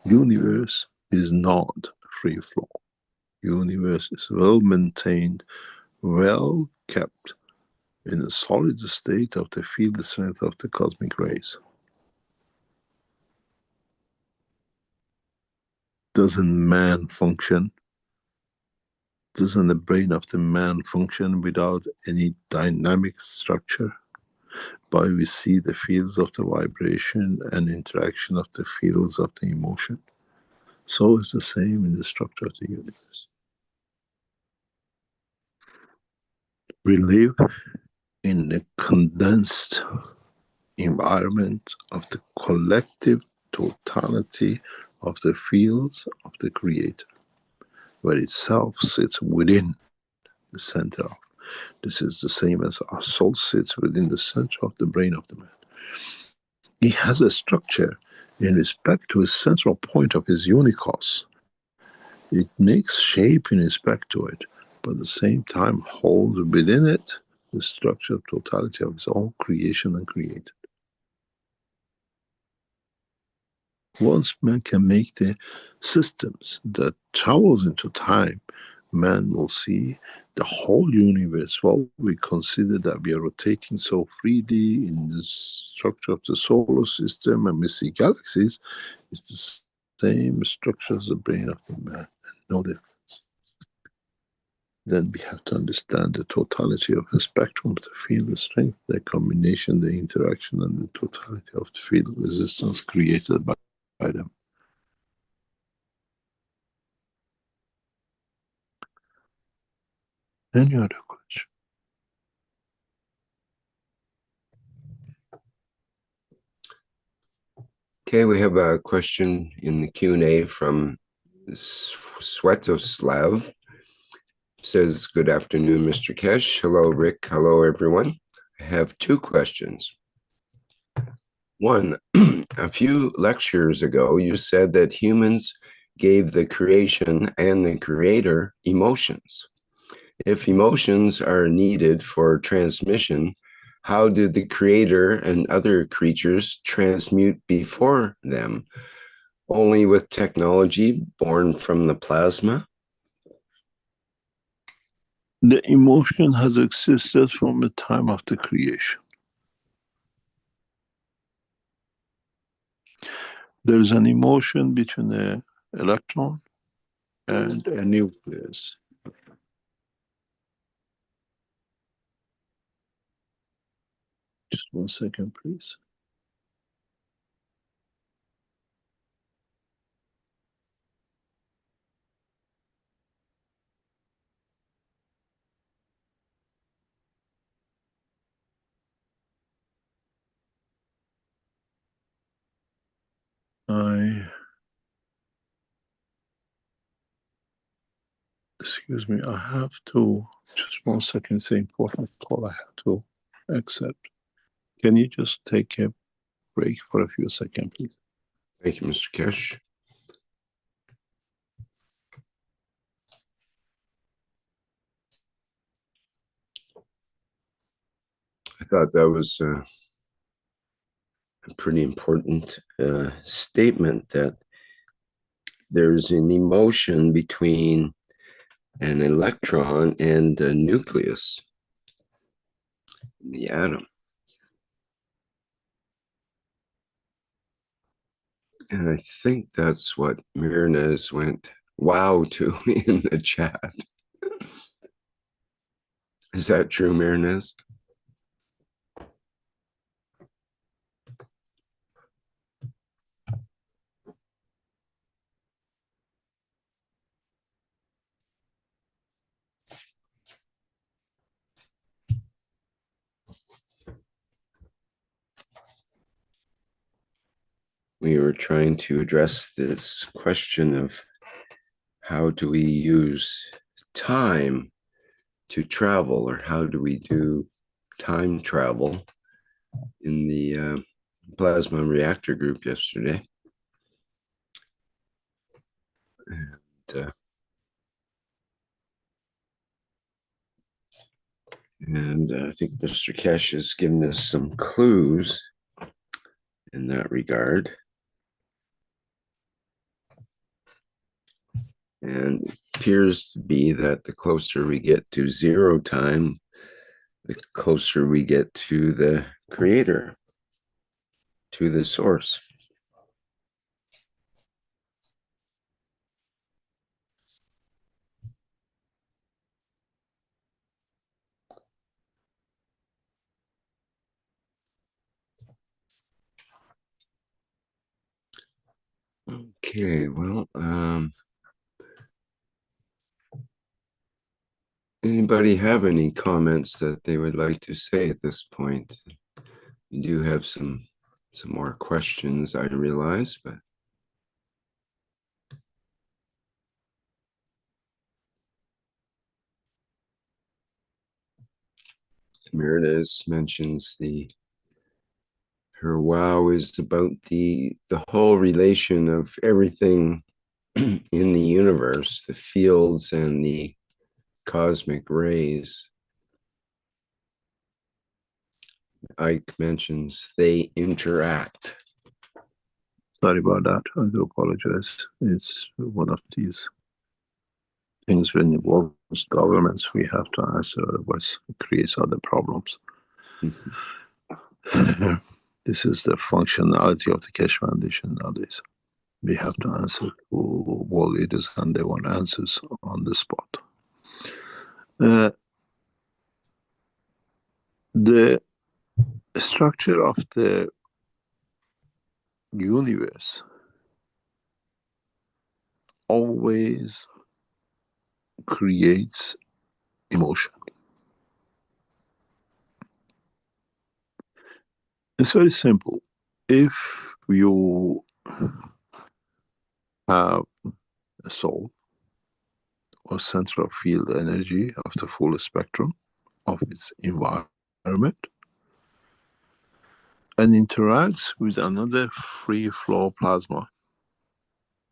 Universe is not free flow. Universe is well maintained, well kept in a solid state of the field strength of the cosmic rays. Doesn't man function? Doesn't the brain of the man function without any dynamic structure? But we see the fields of the vibration and interaction of the fields of the emotion. So it's the same in the structure of the universe. We live in a condensed environment of the collective totality of the fields of the Creator, where itself sits within the center of. This is the same as our soul sits within the center of the brain of the man. He has a structure in respect to his central point of his unicos. It makes shape in respect to it, but at the same time holds within it the structure of totality of his own creation and created. Once man can make the systems that travels into time, man will see the whole universe. Well, we consider that we are rotating so freely in the structure of the solar system and we see galaxies, it's the same structure as the brain of the man, no difference. Then we have to understand the totality of the spectrum of the field, the strength, the combination, the interaction, and the totality of the field resistance created by them. Any other question? Okay, we have a question in the Q&A from Swetoslav. Says, good afternoon, Mr. Keshe. Hello, Rick. Hello, everyone. I have two questions. One, a few lectures ago, you said that humans gave the creation and the creator emotions. If emotions are needed for transmission, how did the creator and other creatures transmute before them? Only with technology born from the plasma? The emotion has existed from the time of the creation. There is an emotion between an electron and a nucleus. Just 1 second, please. Excuse me, I have to, just 1 second, it's an important call I have to accept. Can you just take a break for a few seconds, please? Thank you, Mr. Keshe. I thought that was a pretty important statement, that there's an emotion between an electron and a nucleus, the atom. And I think that's what Mirna's went wow to in the chat. Is that true, Mirna's? We were trying to address this question of how do we use time to travel, or how do we do time travel in the plasma reactor group yesterday. And I think Mr. Keshe has given us some clues in that regard. And it appears to be that the closer we get to zero time, the closer we get to the creator, to the source. Okay, well, anybody have any comments that they would like to say at this point? We do have some more questions, I realize, but Meredith mentions her wow is about the whole relation of everything in the universe, the fields and the cosmic rays. Ike mentions they interact. Sorry about that. I do apologize. It's one of these things when it involves governments, we have to answer, otherwise it creates other problems. This is the functionality of the Keshe Foundation nowadays. We have to answer to world leaders, and they want answers on the spot. The structure of the universe always creates emotion. It's very simple. If you have a soul or central field energy of the full spectrum of its environment and interacts with another free flow plasma,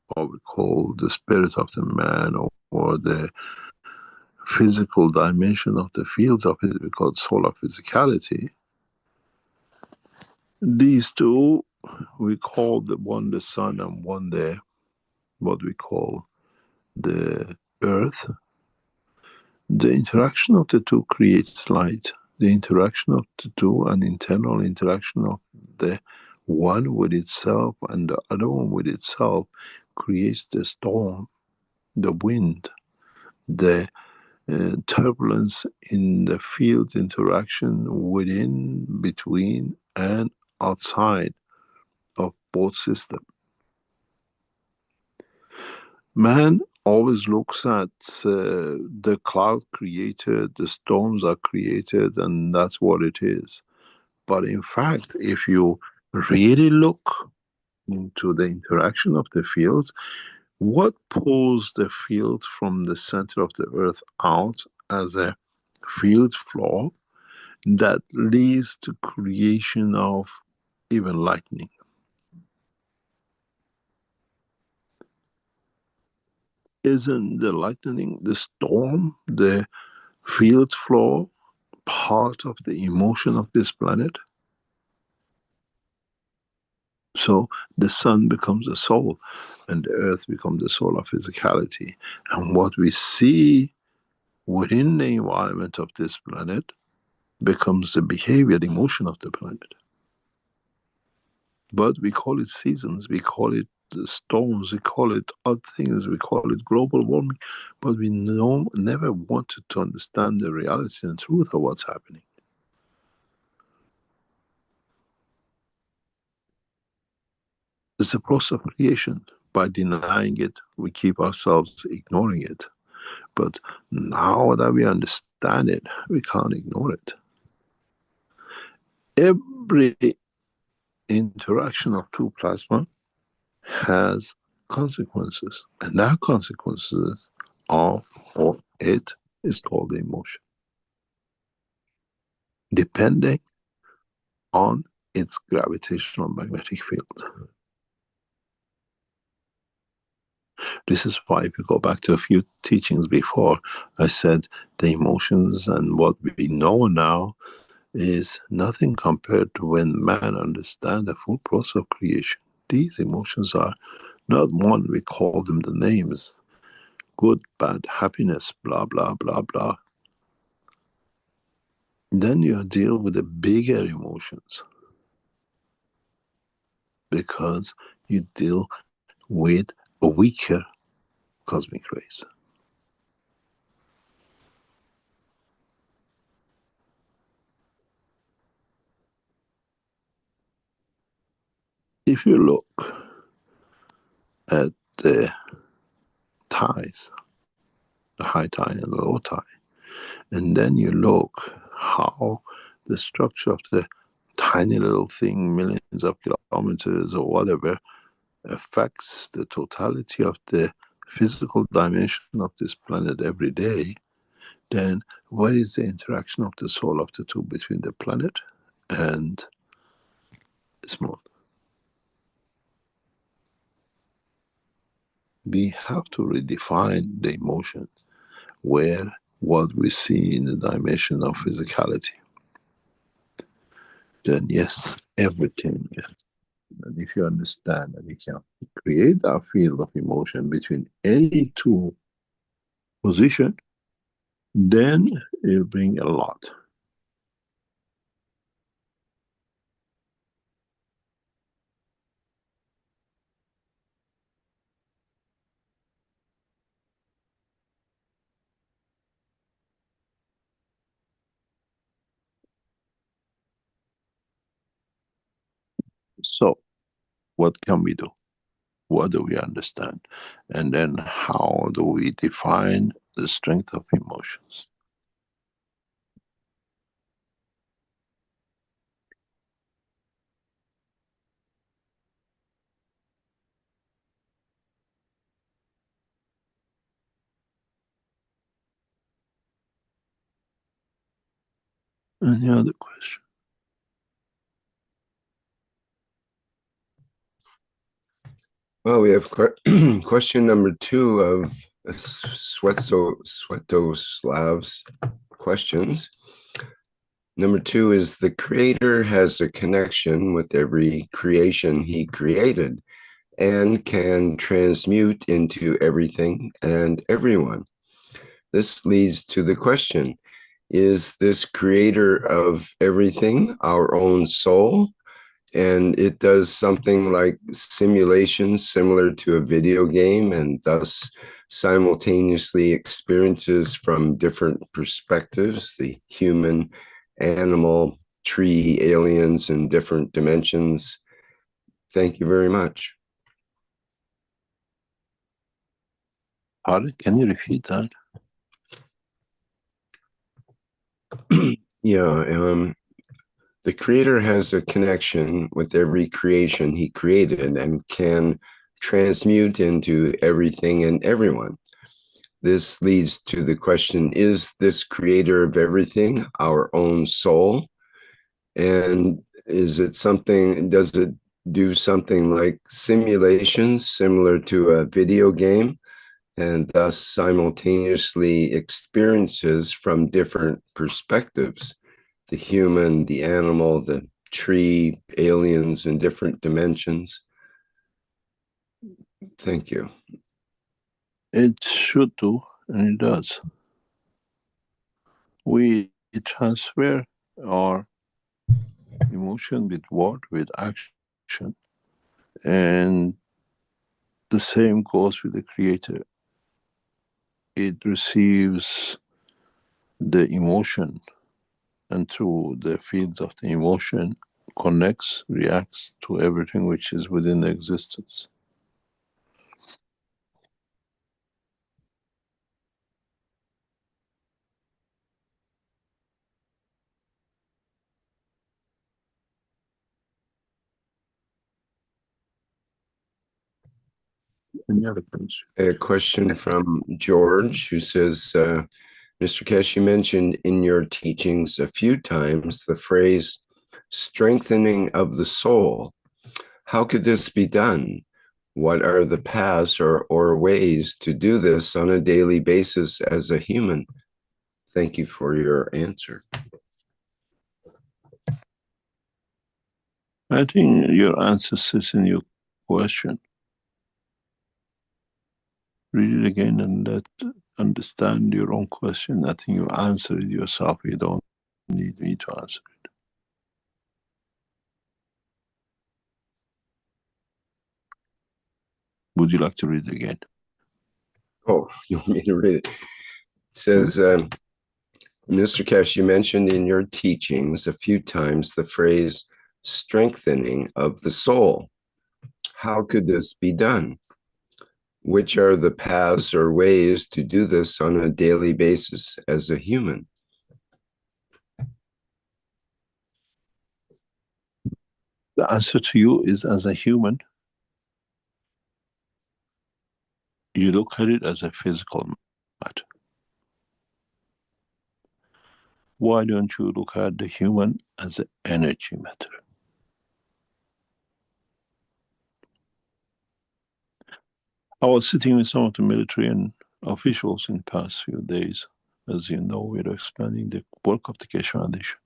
what we call the spirit of the man, or the physical dimension of the fields of it, we call solar physicality. These two, we call the one the sun and one the what we call the earth. The interaction of the two creates light. The interaction of the two, an internal interaction of the one with itself and the other one with itself, creates the storm, the wind, the turbulence in the field interaction within, between, and outside of both systems. Man always looks at the cloud created, the storms are created, and that's what it is. But in fact, if you really look into the interaction of the fields, what pulls the field from the center of the earth out as a field flow that leads to creation of even lightning? Isn't the lightning, the storm, the field flow part of the emotion of this planet? So the sun becomes a soul and the earth becomes the soul of physicality. And what we see within the environment of this planet becomes the behavior, the emotion of the planet. But we call it seasons, we call it storms, we call it odd things, we call it global warming, but we never wanted to understand the reality and truth of what's happening. It's a process of creation. By denying it, we keep ourselves ignoring it. But now that we understand it, we can't ignore it. Every interaction of two plasma has consequences, and that consequences of it is called the emotion, depending on its gravitational magnetic field. This is why, if you go back to a few teachings before, I said the emotions and what we know now is nothing compared to when man understands the full process of creation. These emotions are not one, we call them the names, good, bad, happiness, blah, blah, blah, blah. Then you deal with the bigger emotions, because you deal with a weaker cosmic rays. If you look at the tides, the high tide and the low tide, and then you look how the structure of the tiny little thing, millions of kilometers or whatever, affects the totality of the physical dimension of this planet every day, then what is the interaction of the soul of the two between the planet and this moon? We have to redefine the emotion where what we see in the dimension of physicality. Then yes, everything is. And if you understand that you can create that field of emotion between any two positions, then it'll bring a lot. So, what can we do? What do we understand? And then how do we define the strength of emotions? Any other question? Well, we have question number 2 of Svetoslav's questions. Number 2 is, the creator has a connection with every creation he created and can transmute into everything and everyone. This leads to the question, is this creator of everything our own soul? And it does something like simulations similar to a video game, and thus simultaneously experiences from different perspectives, the human, animal, tree, aliens in different dimensions. Thank you very much. Pardon? Can you repeat that? Yeah, the creator has a connection with every creation he created and can transmute into everything and everyone. This leads to the question, is this creator of everything our own soul? And is it something, does it do something like simulations similar to a video game, and thus simultaneously experiences from different perspectives, the human, the animal, the tree, aliens in different dimensions? Thank you. It should do, and it does. We transfer our emotion with word, with action, connection. And the same goes with the creator. It receives the emotion, and through the fields of the emotion connects, reacts to everything which is within the existence. Any other questions? A question from George, who says, Mr. Keshe, you mentioned in your teachings a few times the phrase strengthening of the soul. How could this be done? What are the paths or ways to do this on a daily basis as a human? Thank you for your answer. I think your answer sits in your question. Read it again and understand your own question. I think you answer it yourself. You don't need me to answer it. Would you like to read it again? Oh, you want me to read it? It says, Mr. Keshe, you mentioned in your teachings a few times the phrase strengthening of the soul. How could this be done? Which are the paths or ways to do this on a daily basis as a human? The answer to you is, as a human, you look at it as a physical matter. Why don't you look at the human as an energy matter? I was sitting with some of the military and officials in the past few days. As you know, we're expanding the work of the Keshe Foundation.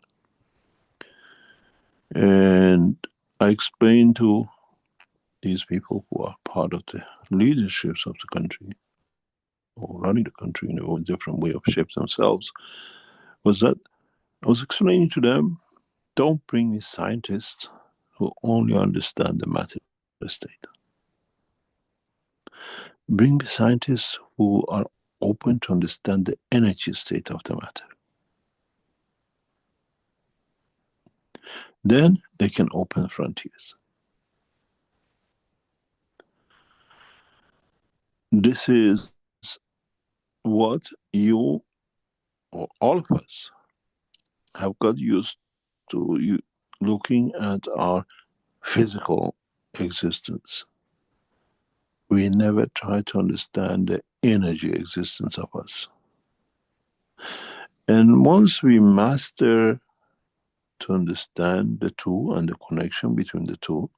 And I explained to these people who are part of the leaderships of the country, or running the country in a different way of shape themselves, was that I was explaining to them, don't bring me scientists who only understand the matter state. Bring me scientists who are open to understand the energy state of the matter. Then they can open frontiers. This is what you, or all of us, have got used to looking at our physical existence. We never try to understand the energy existence of us. And once we master to understand the two and the connection between the two,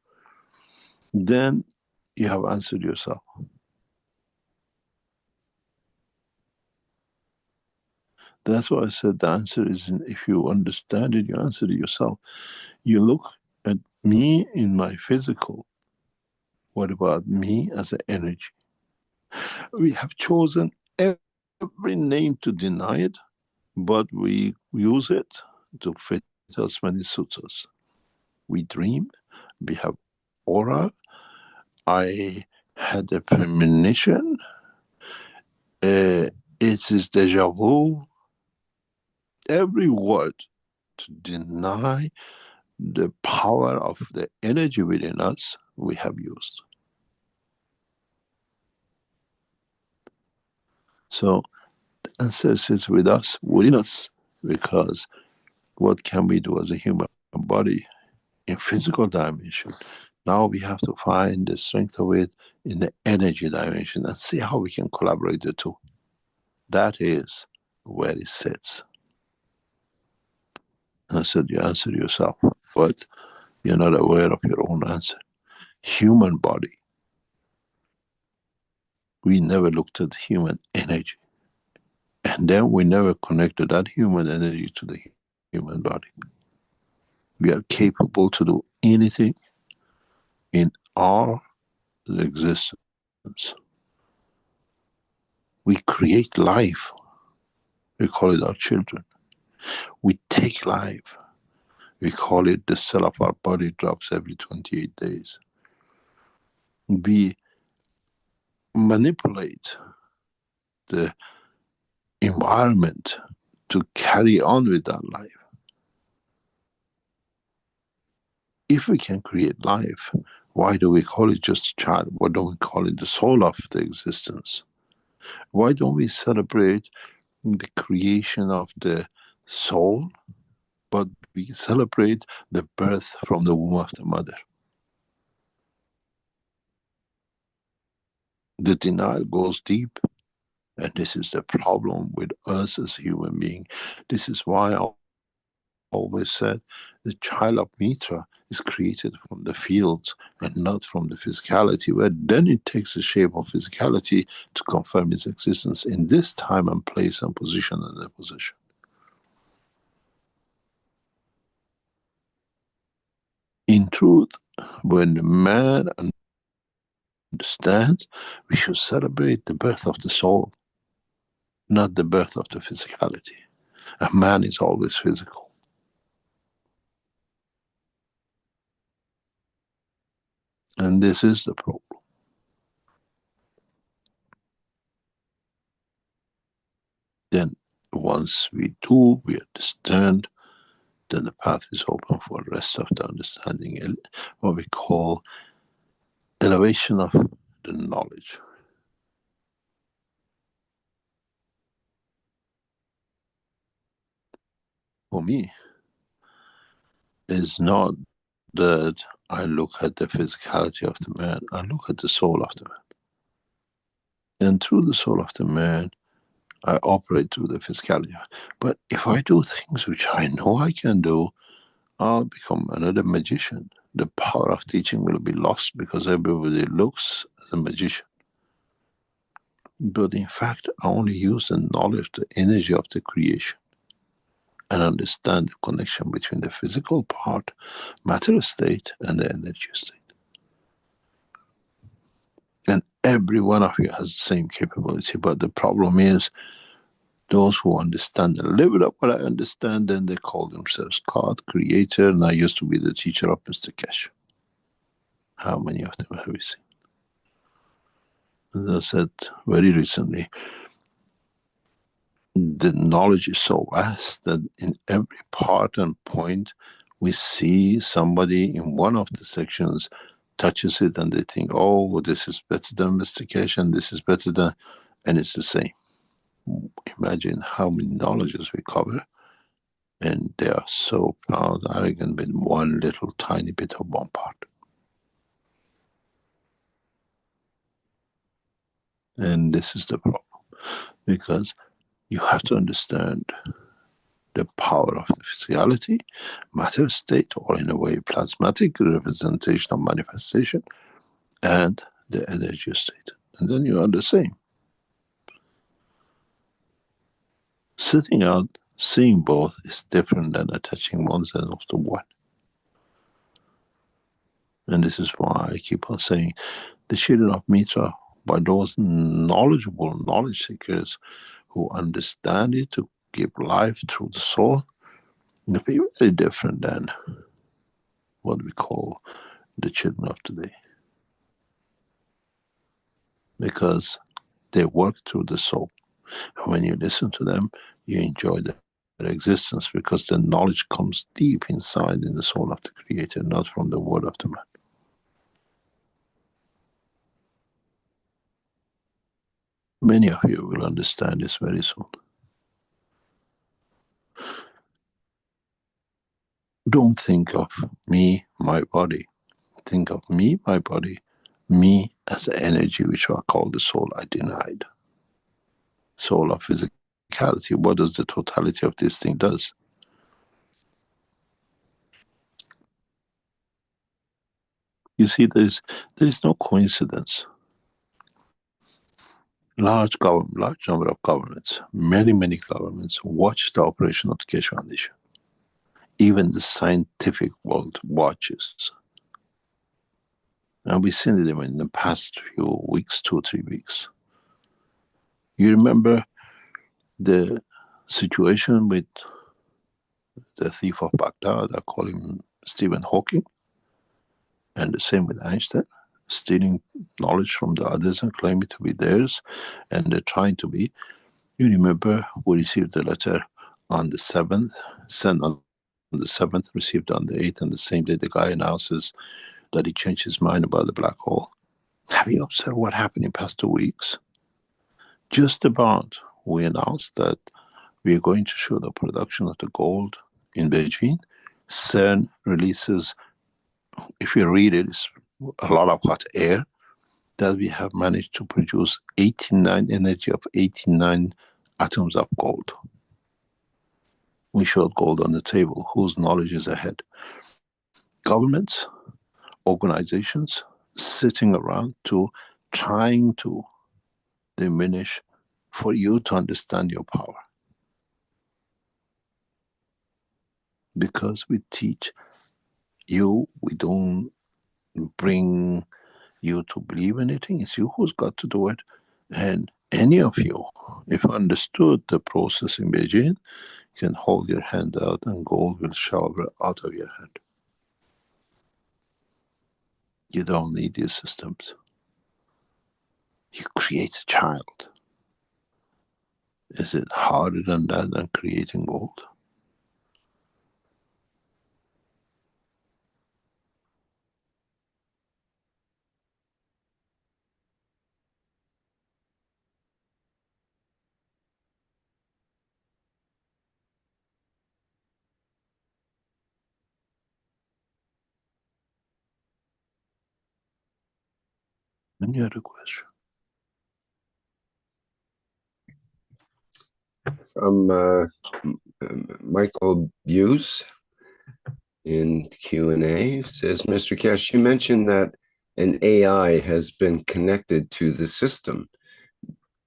then you have answered yourself. That's why I said the answer is, if you understand it, you answer it yourself. You look at me in my physical. What about me as an energy? We have chosen every name to deny it, but we use it to fit us when it suits us. We dream, we have aura. I had a premonition. It is deja vu. Every word to deny the power of the energy within us, we have used. So the answer sits with us, within us, because what can we do as a human body in physical dimension? Now we have to find the strength of it in the energy dimension and see how we can collaborate the two. That is where it sits. And I said, you answered yourself, but you're not aware of your own answer. Human body. We never looked at human energy. And then we never connected that human energy to the human body. We are capable to do anything in our existence. We create life. We call it our children. We take life. We call it the cell of our body drops every 28 days. We manipulate the environment to carry on with our life. If we can create life, why do we call it just a child? Why don't we call it the soul of the existence? Why don't we celebrate the creation of the soul, but we celebrate the birth from the womb of the mother? The denial goes deep, and this is the problem with us as human beings. This is why I always said the child of Mitra is created from the fields and not from the physicality, where then it takes the shape of physicality to confirm its existence in this time and place and position and the position. In truth, when the man understands, we should celebrate the birth of the soul, not the birth of the physicality. A man is always physical. And this is the problem. Then once we do, we understand, then the path is open for the rest of the understanding, what we call elevation of the knowledge. For me, it's not that I look at the physicality of the man, I look at the soul of the man. And through the soul of the man, I operate through the physicality. But if I do things which I know I can do, I'll become another magician. The power of teaching will be lost because everybody looks as a magician. But in fact, I only use the knowledge, the energy of the creation, and understand the connection between the physical part, matter state, and the energy state. And every one of you has the same capability, but the problem is those who understand and live it up what I understand, then they call themselves God, Creator, and I used to be the teacher of Mr. Keshe. How many of them have we seen? As I said very recently, the knowledge is so vast that in every part and point we see somebody in one of the sections touches it and they think, oh, this is better than Mr. Keshe and this is better than, and it's the same. Imagine how many knowledges we cover, and they are so proud, arrogant with one little tiny bit of one part. And this is the problem, because you have to understand the power of the physicality, matter state, or in a way plasmatic representation of manifestation, and the energy state. And then you are the same. Sitting out, seeing both is different than attaching oneself to one. And this is why I keep on saying the children of Mitra, by those knowledgeable knowledge seekers who understand it to give life through the soul, will be very different than what we call the children of today. Because they work through the soul. And when you listen to them, you enjoy their existence, because the knowledge comes deep inside in the soul of the Creator, not from the word of the man. Many of you will understand this very soon. Don't think of me, my body. Think of me, my body, me as the energy which I call the soul I denied. Soul of physicality. What does the totality of this thing does? You see, there is no coincidence. Large number of governments, many governments watch the operation of the Keshe Foundation. Even the scientific world watches. And we've seen them in the past few weeks, 2 or 3 weeks. You remember the situation with the thief of Baghdad. I call him Stephen Hawking. And the same with Einstein, stealing knowledge from the others and claiming to be theirs, and they're trying to be. You remember we received the letter on the 7th, sent on the 7th, received on the 8th, and the same day the guy announces that he changed his mind about the black hole. Have you observed what happened in past 2 weeks? Just about we announced that we are going to show the production of the gold in Beijing. CERN releases, if you read it, it's a lot of hot air, that we have managed to produce 89 energy of 89 atoms of gold. We showed gold on the table. Whose knowledge is ahead? Governments, organizations sitting around to trying to diminish for you to understand your power. Because we teach you, we don't bring you to believe anything. It's you who's got to do it. And any of you, if understood the process in Beijing, can hold your hand out and gold will shower out of your hand. You don't need these systems. You create a child. Is it harder than that, than creating gold? Any other question? From Michael Buse in Q&A says, Mr. Keshe, you mentioned that an AI has been connected to the system.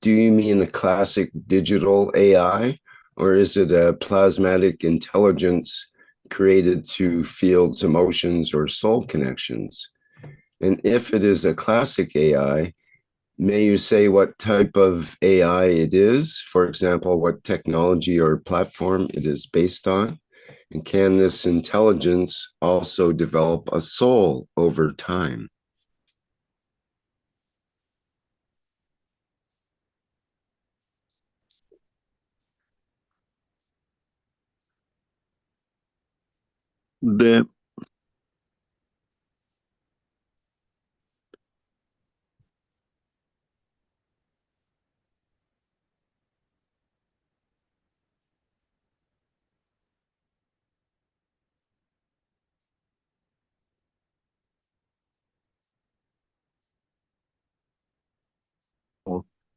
Do you mean a classic digital AI, or is it a plasmatic intelligence created through fields, emotions, or soul connections? And if it is a classic AI, may you say what type of AI it is? For example, what technology or platform it is based on? And can this intelligence also develop a soul over time? The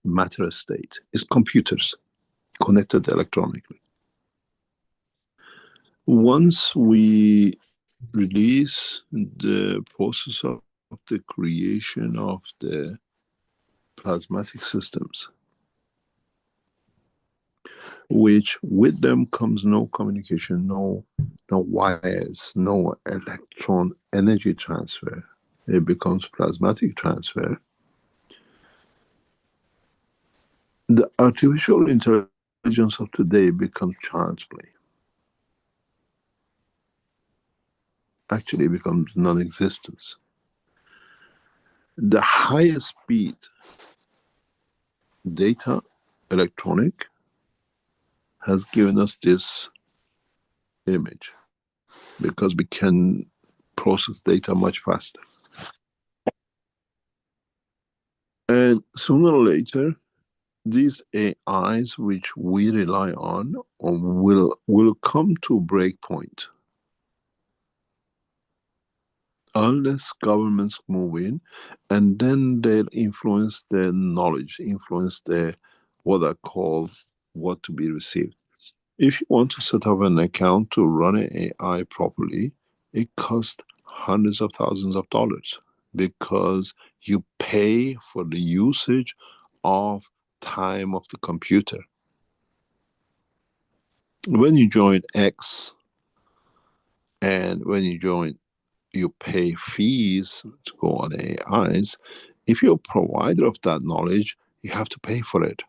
matter state is computers connected electronically. Once we release the process of the creation of the plasmatic systems, which with them comes no communication, no wires, no electron energy transfer. It becomes plasmatic transfer. The artificial intelligence of today becomes child's play. Actually, it becomes non-existence. The highest speed data, electronic, has given us this image because we can process data much faster. And sooner or later, these AIs which we rely on will come to a break point unless governments move in, and then they'll influence their knowledge, influence their what I call what to be received. If you want to set up an account to run an AI properly, it costs hundreds of thousands of dollars because you pay for the usage of time of the computer. When you join X and when you join, you pay fees to go on AIs. If you're a provider of that knowledge, you have to pay for it.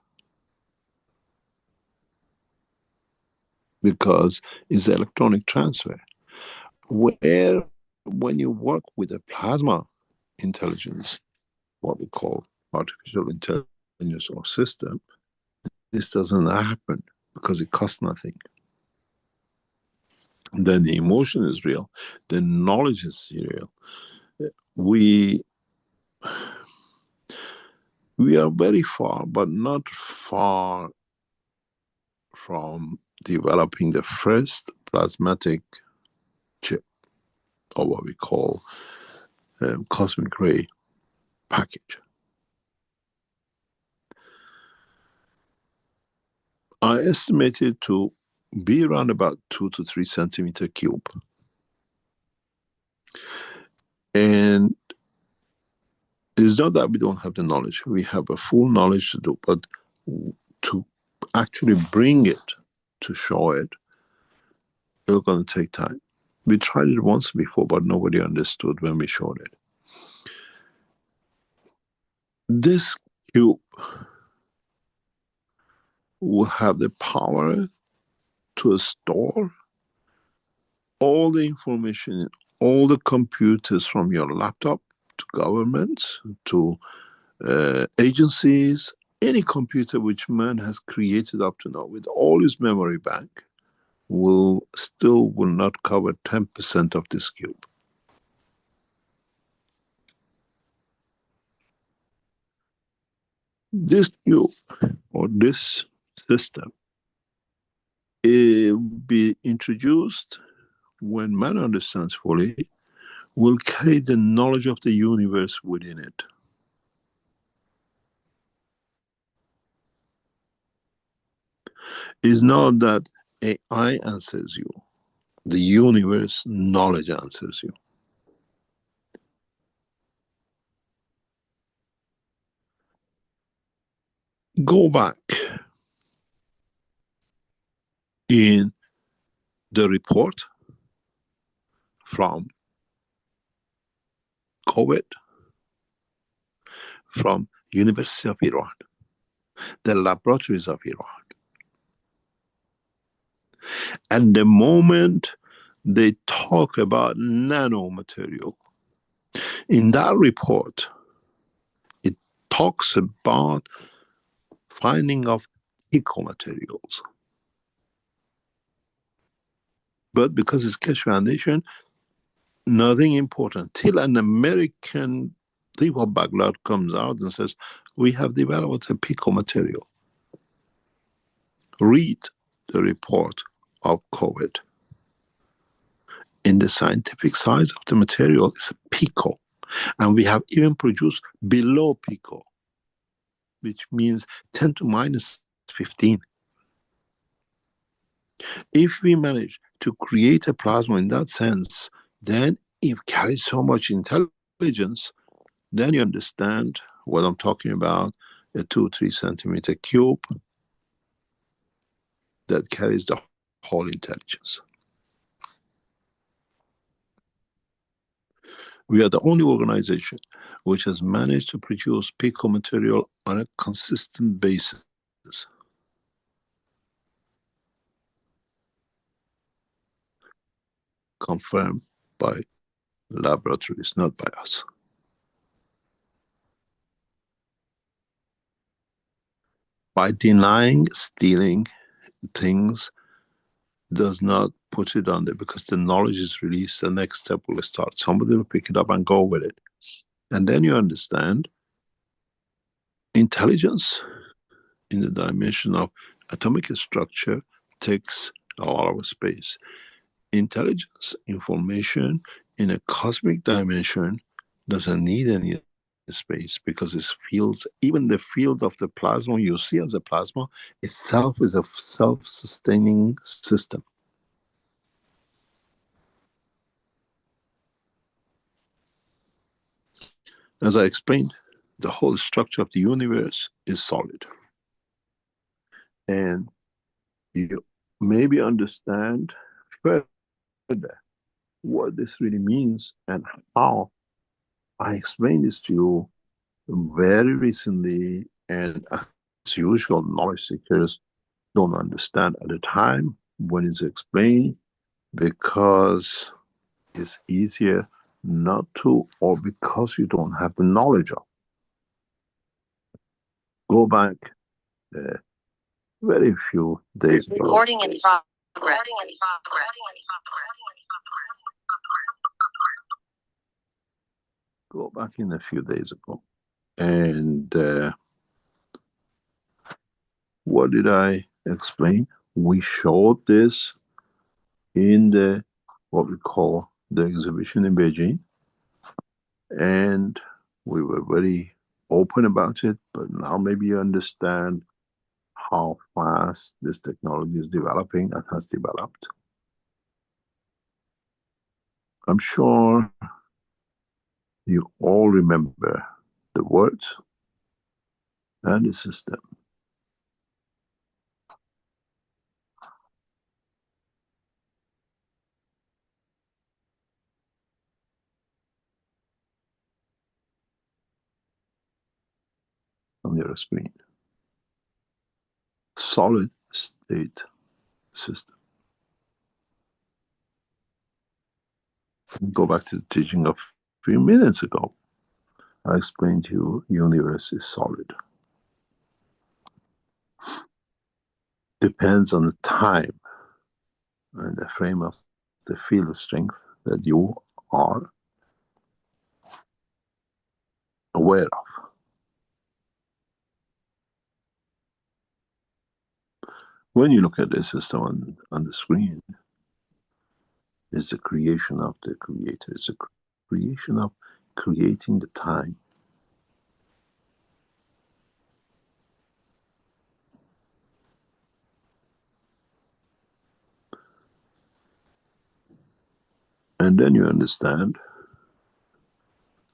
because it's electronic transfer. Where when you work with a plasma intelligence, what we call artificial intelligence or system, this doesn't happen because it costs nothing. Then the emotion is real, the knowledge is real. We are very far, but not far from developing the first plasmatic chip, or what we call cosmic ray package. I estimate it to be around about 2 to 3 centimeter cube. And it's not that we don't have the knowledge. We have a full knowledge to do, but to actually bring it, to show it, it's going to take time. We tried it once before, but nobody understood when we showed it. This cube will have the power to store all the information in all the computers, from your laptop to governments to agencies, any computer which man has created up to now with all his memory bank will not cover 10% of this cube. This cube or this system will be introduced when man understands fully, will carry the knowledge of the universe within it. It's not that AI answers you, the universe knowledge answers you. Go back in the report from COVID, from University of Iran, the laboratories of Iran. And the moment they talk about nano-material, in that report, it talks about finding of eco-materials. But because it's Keshe Foundation, nothing important. Till an American Deepak Baglad comes out and says, we have developed a pico material. Read the report of COVID. In the scientific size of the material is pico. And we have even produced below pico, which means 10 to minus 15. If we manage to create a plasma in that sense, then it carries so much intelligence, then you understand what I'm talking about, a 2-3 centimeter cube that carries the whole intelligence. We are the only organization which has managed to produce pico material on a consistent basis. Confirmed by laboratories, not by us. By denying, stealing things does not put it on there, because the knowledge is released, the next step will start. Somebody will pick it up and go with it. And then you understand intelligence in the dimension of atomic structure takes a lot of space. Intelligence, information in a cosmic dimension doesn't need any space, because it's fields, even the field of the plasma you see as a plasma itself is a self-sustaining system. As I explained, the whole structure of the universe is solid. And you maybe understand further what this really means and how I explained this to you very recently, and as usual, knowledge seekers don't understand at the time, when it's explained, because it's easier not to, or because you don't have the knowledge of. Go back very few days ago. Recording in progress. Go back in a few days ago. And what did I explain? We showed this in the, what we call the exhibition in Beijing. And we were very open about it, but now maybe you understand how fast this technology is developing and has developed. I'm sure you all remember the words and the system. On your screen. Solid state system. Go back to the teaching of a few minutes ago. I explained to you, universe is solid. Depends on the time and the frame of the field strength that you are aware of. When you look at the system on the screen, it's the creation of the creator. It's a creation of creating the time. And then you understand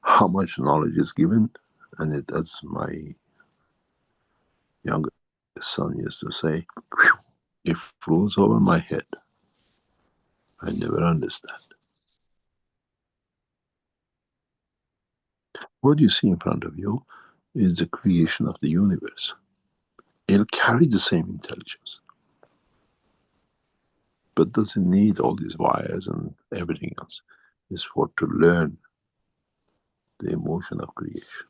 how much knowledge is given, and it, as my youngest son used to say, it flows over my head. I never understand. What you see in front of you is the creation of the universe. It'll carry the same intelligence, but doesn't need all these wires and everything else. It's for to learn the emotion of creation.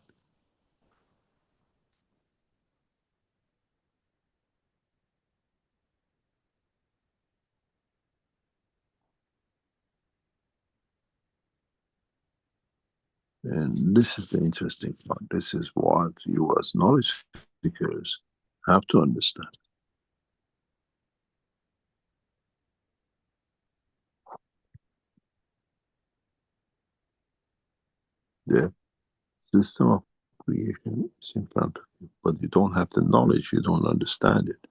And this is the interesting part. This is what you as knowledge seekers have to understand. The system of creation is in front of you, but you don't have the knowledge, you don't understand it.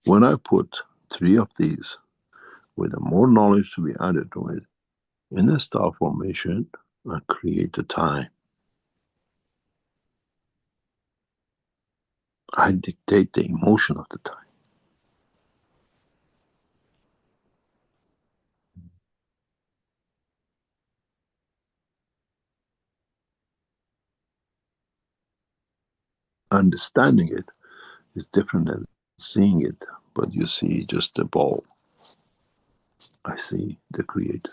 When I put 3 of these with more knowledge to be added to it, in a star formation, I create the time. I dictate the emotion of the time. Understanding it is different than seeing it, but you see just the ball. I see the creator.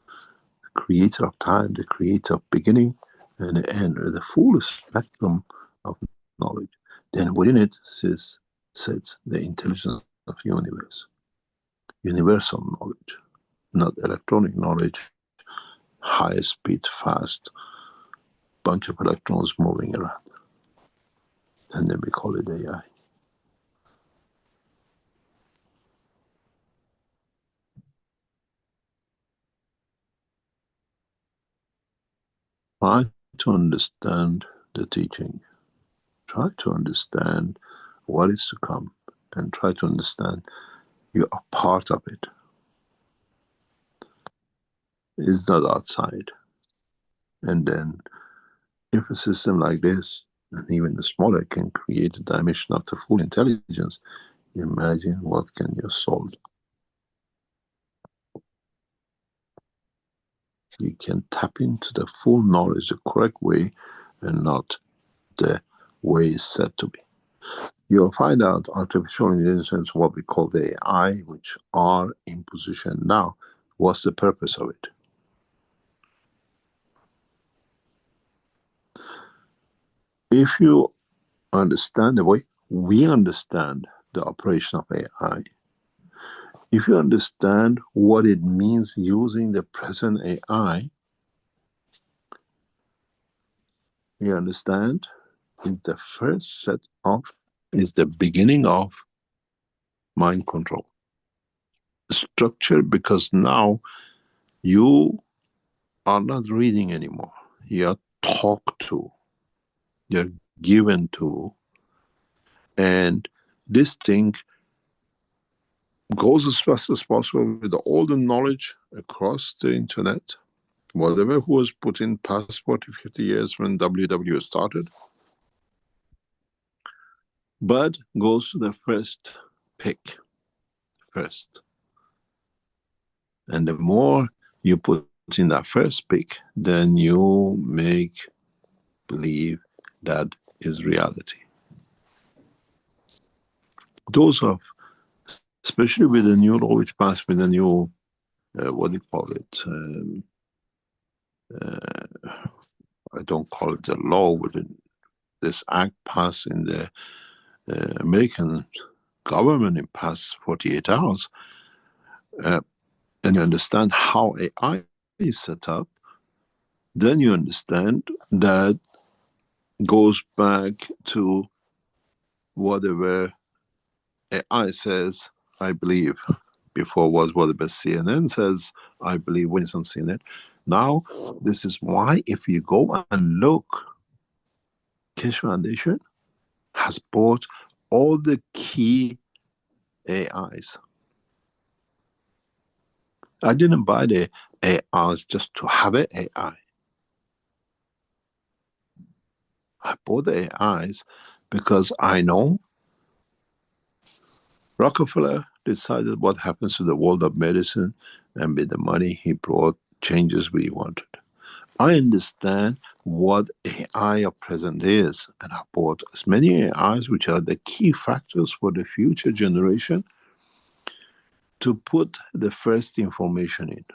The creator of time, the creator of beginning and the end, or the full spectrum of knowledge. Then within it sits the intelligence of the universe. Universal knowledge, not electronic knowledge, high speed, fast, bunch of electrons moving around. And then we call it AI. Try to understand the teaching. Try to understand what is to come, and try to understand you are part of it. It's not outside. And then if a system like this, and even the smaller, can create a dimension of the full intelligence, imagine what can your soul do. You can tap into the full knowledge the correct way, and not the where it's set to be. You'll find out artificial intelligence, what we call the AI, which are in position now. What's the purpose of it? If you understand the way we understand the operation of AI, if you understand what it means using the present AI, you understand is the first set of, is the beginning of mind control. Structure, because now you are not reading anymore. You are talked to. You're given to. And this thing goes as fast as possible with all the knowledge across the internet. Whatever who was put in past 40, 50 years when WW started, but goes to the first pick first. And the more you put in that first pick, then you make believe that is reality. Those are, especially with the new law which passed with the new, what do you call it? I don't call it the law, but this act passed in the American government in past 48 hours, and you understand how AI is set up, then you understand that goes back to whatever AI says, I believe. Before was whatever CNN says, I believe when it's on CNN. Now, this is why if you go and look, Keshe Foundation has bought all the key AIs. I didn't buy the AIs just to have an AI. I bought the AIs because I know Rockefeller decided what happens to the world of medicine, and with the money he brought changes we wanted. I understand what AI at present is, and I bought as many AIs which are the key factors for the future generation to put the first information in.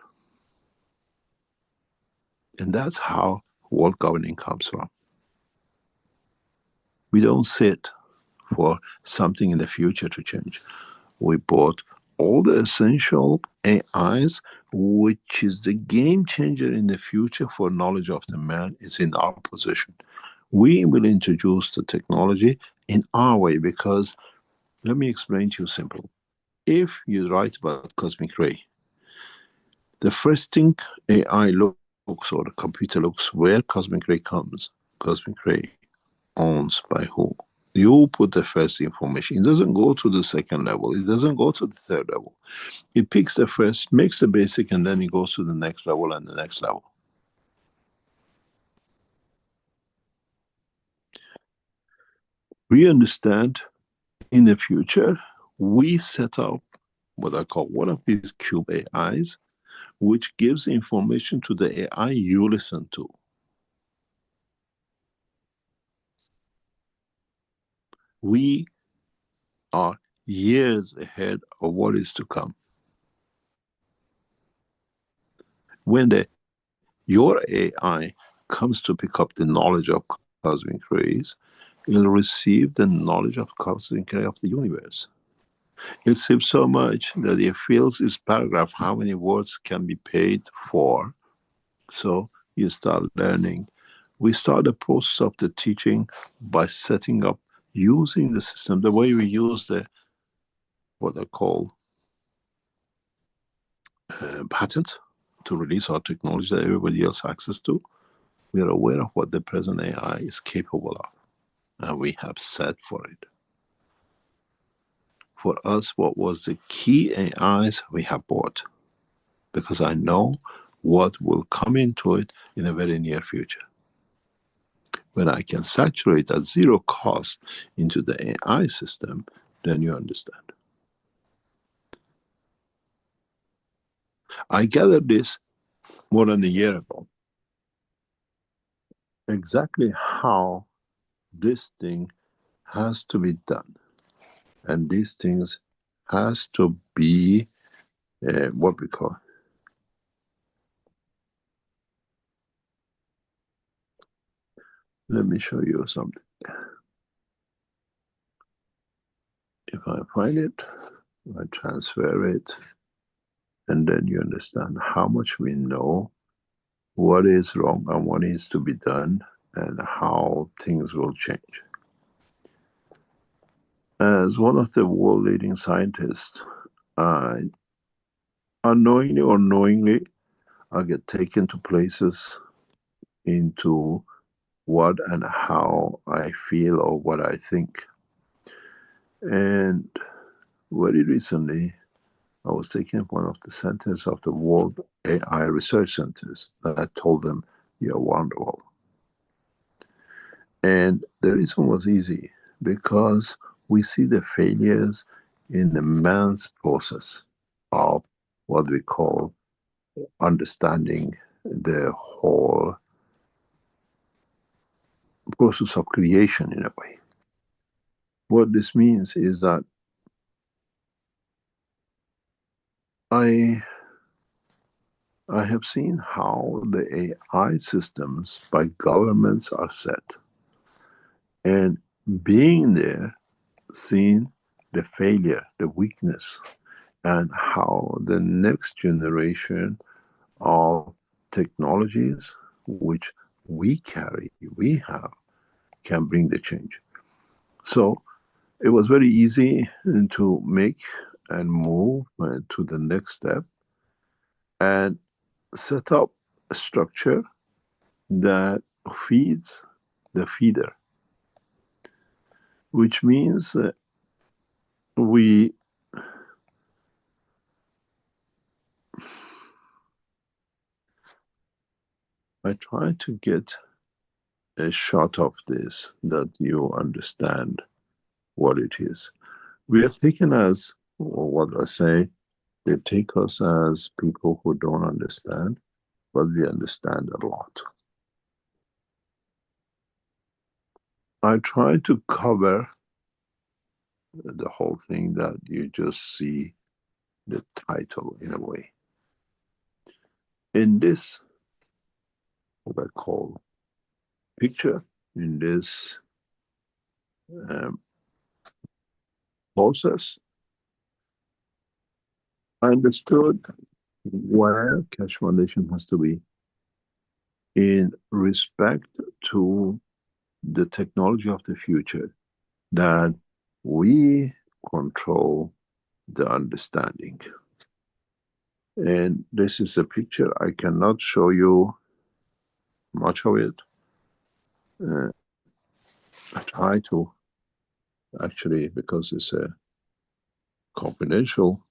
And that's how world governing comes from. We don't sit for something in the future to change. We bought all the essential AIs, which is the game changer in the future for knowledge of the man, is in our possession. We will introduce the technology in our way, because let me explain to you simple. If you write about cosmic ray, the first thing AI looks, or the computer looks, where cosmic ray comes. Cosmic ray owns by who? You put the first information. It doesn't go to the second level. It doesn't go to the third level. It picks the first, makes the basic, and then it goes to the next level and the next level. We understand in the future, we set up what I call one of these cube AIs, which gives information to the AI you listen to. We are years ahead of what is to come. When your AI comes to pick up the knowledge of cosmic rays, it'll receive the knowledge of cosmic ray of the universe. It receives so much that it fills its paragraph how many words can be paid for. So you start learning. We start the process of the teaching by setting up, using the system, the way we use the, what I call patent to release our technology that everybody else has access to. We are aware of what the present AI is capable of, and we have set for it. For us, what was the key AIs we have bought, because I know what will come into it in a very near future. When I can saturate at zero cost into the AI system, then you understand. I gathered this more than a year ago. Exactly how this thing has to be done. And these things has to be what we call. Let me show you something. If I find it, I transfer it, and then you understand how much we know, what is wrong and what needs to be done, and how things will change. As one of the world leading scientists, I unknowingly or knowingly, I get taken to places into what and how I feel or what I think. And very recently, I was taken to one of the centers of the World AI Research Centers that I told them, you're wonderful. And the reason was easy, because we see the failures in the man's process of what we call understanding the whole process of creation in a way. What this means is that I have seen how the AI systems by governments are set, and being there, seeing the failure, the weakness, and how the next generation of technologies which we carry, we have, can bring the change. So it was very easy to make and move to the next step and set up a structure that feeds the feeder, which means I try to get a shot of this that you understand what it is. We are taken as, or what I say, they take us as people who don't understand, but we understand a lot. I try to cover the whole thing that you just see the title in a way. In this, what I call picture, in this process, I understood where Keshe Foundation has to be in respect to the technology of the future, that we control the understanding. And this is a picture. I cannot show you much of it. I try to, actually, because it's a confidential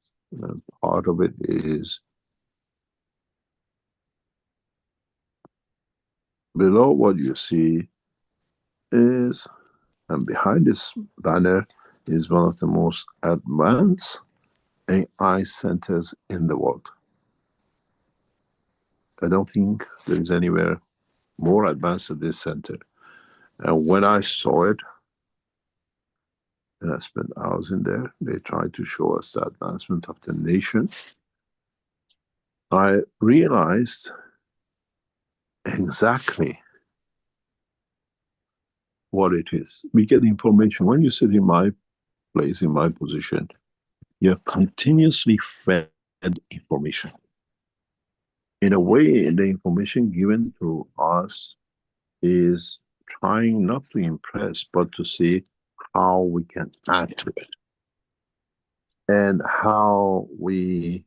part of it is below what you see is, and behind this banner is one of the most advanced AI centers in the world. I don't think there is anywhere more advanced than this center. And when I saw it, and I spent hours in there, they tried to show us the advancement of the nation. I realized exactly what it is. We get information. When you sit in my place, in my position, you're continuously fed information. In a way, the information given to us is trying not to impress, but to see how we can add to it. And how we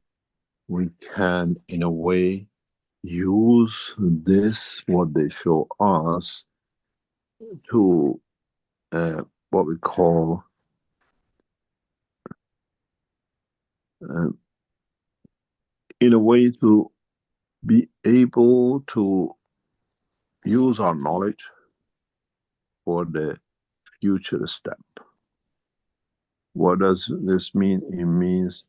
can, in a way, use this, what they show us, to what we call in a way to be able to use our knowledge for the future step. What does this mean? It means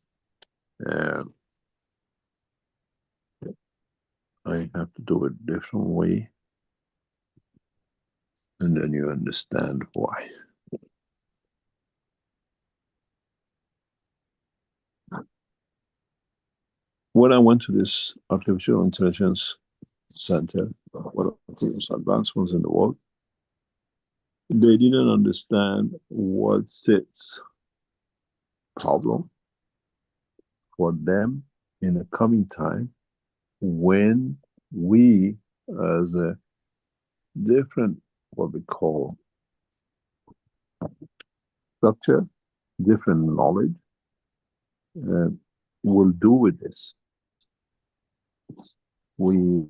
I have to do it a different way. and then you understand why. When I went to this artificial intelligence center, one of the most advanced ones in the world, they didn't understand what CET's problem for them in the coming time when we, as a different, what we call structure, different knowledge, will do with this. We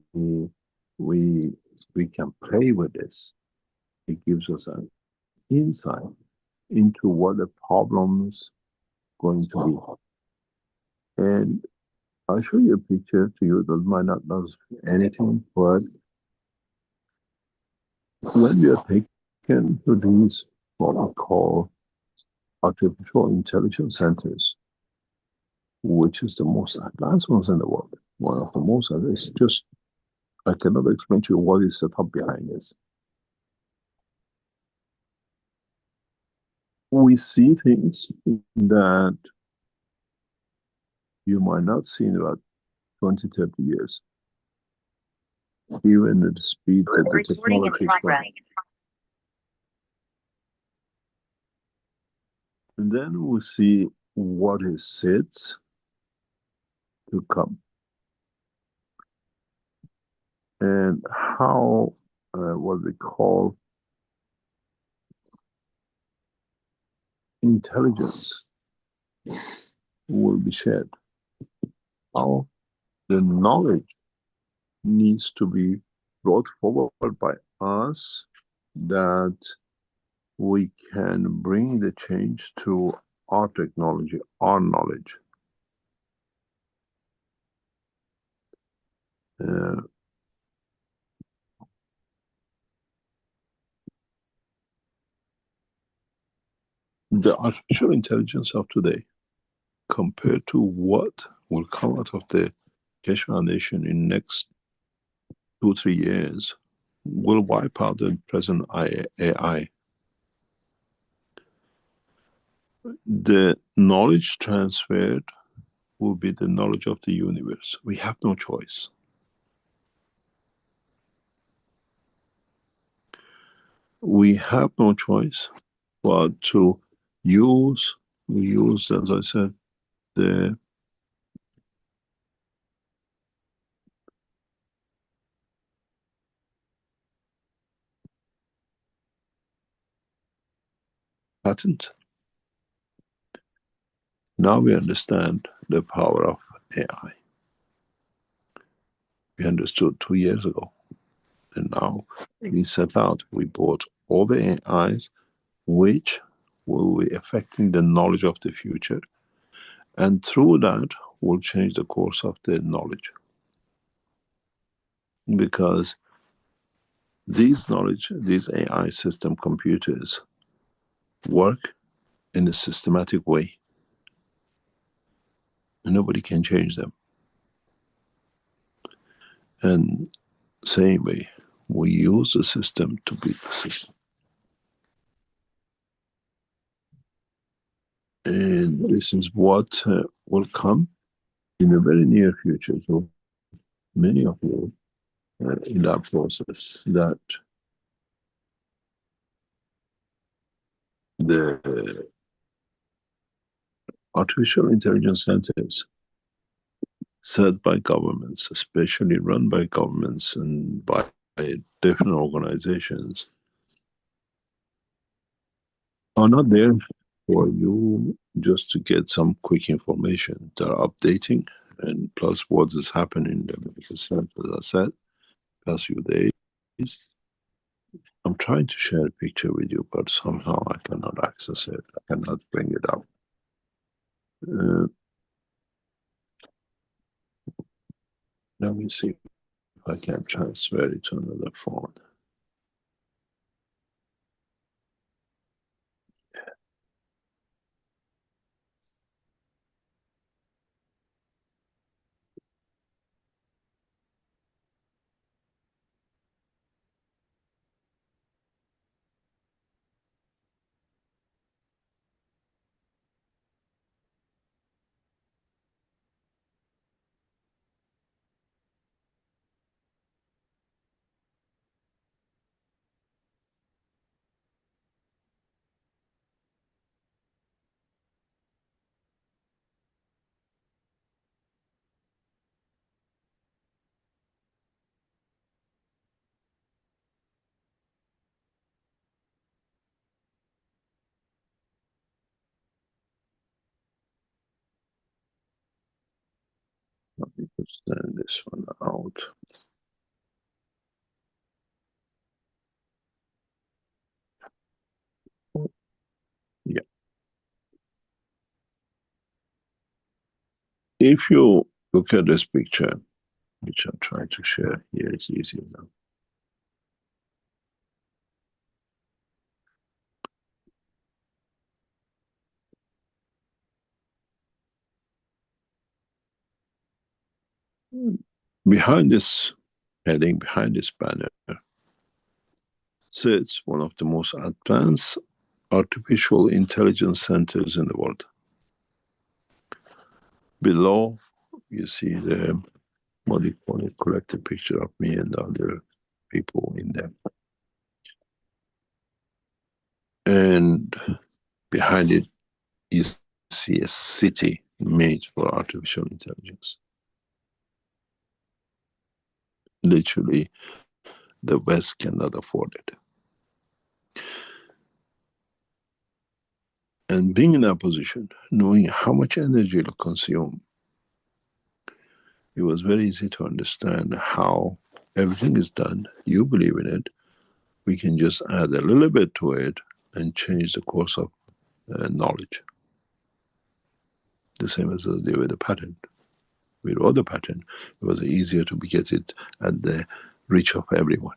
can play with this. It gives us an insight into what the problem's going to be. And I'll show you a picture to you that might not know anything, but when we are taken to these, what we call artificial intelligence centers, which is the most advanced ones in the world, one of the most, it's just, I cannot explain to you what is set up behind this. We see things that you might not see in about 20, 30 years. Even at the speed that the technology comes. And then we see what is said to come. And how, what we call intelligence will be shared. How the knowledge needs to be brought forward by us that we can bring the change to our technology, our knowledge. The artificial intelligence of today, compared to what will come out of the Keshe Foundation in next 2-3 years, will wipe out the present AI. The knowledge transferred will be the knowledge of the universe. We have no choice. We have no choice but to use, as I said, the patent. Now we understand the power of AI. We understood 2 years ago. And now we set out, we bought all the AIs which will be affecting the knowledge of the future. And through that, will change the course of the knowledge. Because these knowledge, these AI system computers work in a systematic way. And nobody can change them. And same way, we use the system to beat the system. And this is what will come in the very near future. So many of you in that process, that the artificial intelligence centers set by governments, especially run by governments and by different organizations, are not there for you just to get some quick information. They're updating, and plus what is happening in the medical center, as I said, past few days. I'm trying to share a picture with you, but somehow I cannot access it. I cannot bring it up. Let me see if I can transfer it to another phone. Let's send this one out. Yeah. If you look at this picture, which I'm trying to share here, it's easier now. Behind this heading, behind this banner, sits one of the most advanced artificial intelligence centers in the world. Below, you see the, what do you call it, collected picture of me and other people in there. And behind it, you see a city made for artificial intelligence. Literally, the West cannot afford it. And being in that position, knowing how much energy it'll consume, it was very easy to understand how everything is done. You believe in it. We can just add a little bit to it and change the course of knowledge. The same as I did with the patent. We wrote the patent. It was easier to get it at the reach of everyone.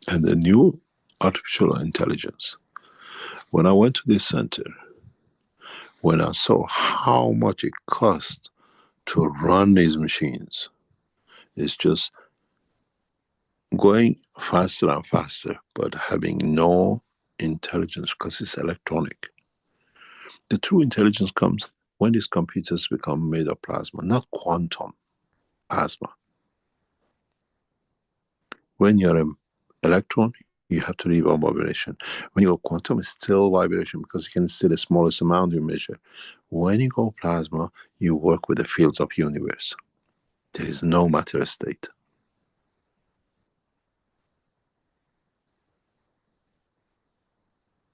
And the new artificial intelligence. When I went to this center, when I saw how much it cost to run these machines, it's just going faster and faster, but having no intelligence because it's electronic. The true intelligence comes when these computers become made of plasma, not quantum plasma. When you're an electron, you have to leave a vibration. When you go quantum, it's still vibration because you can see the smallest amount you measure. When you go plasma, you work with the fields of universe. There is no matter state.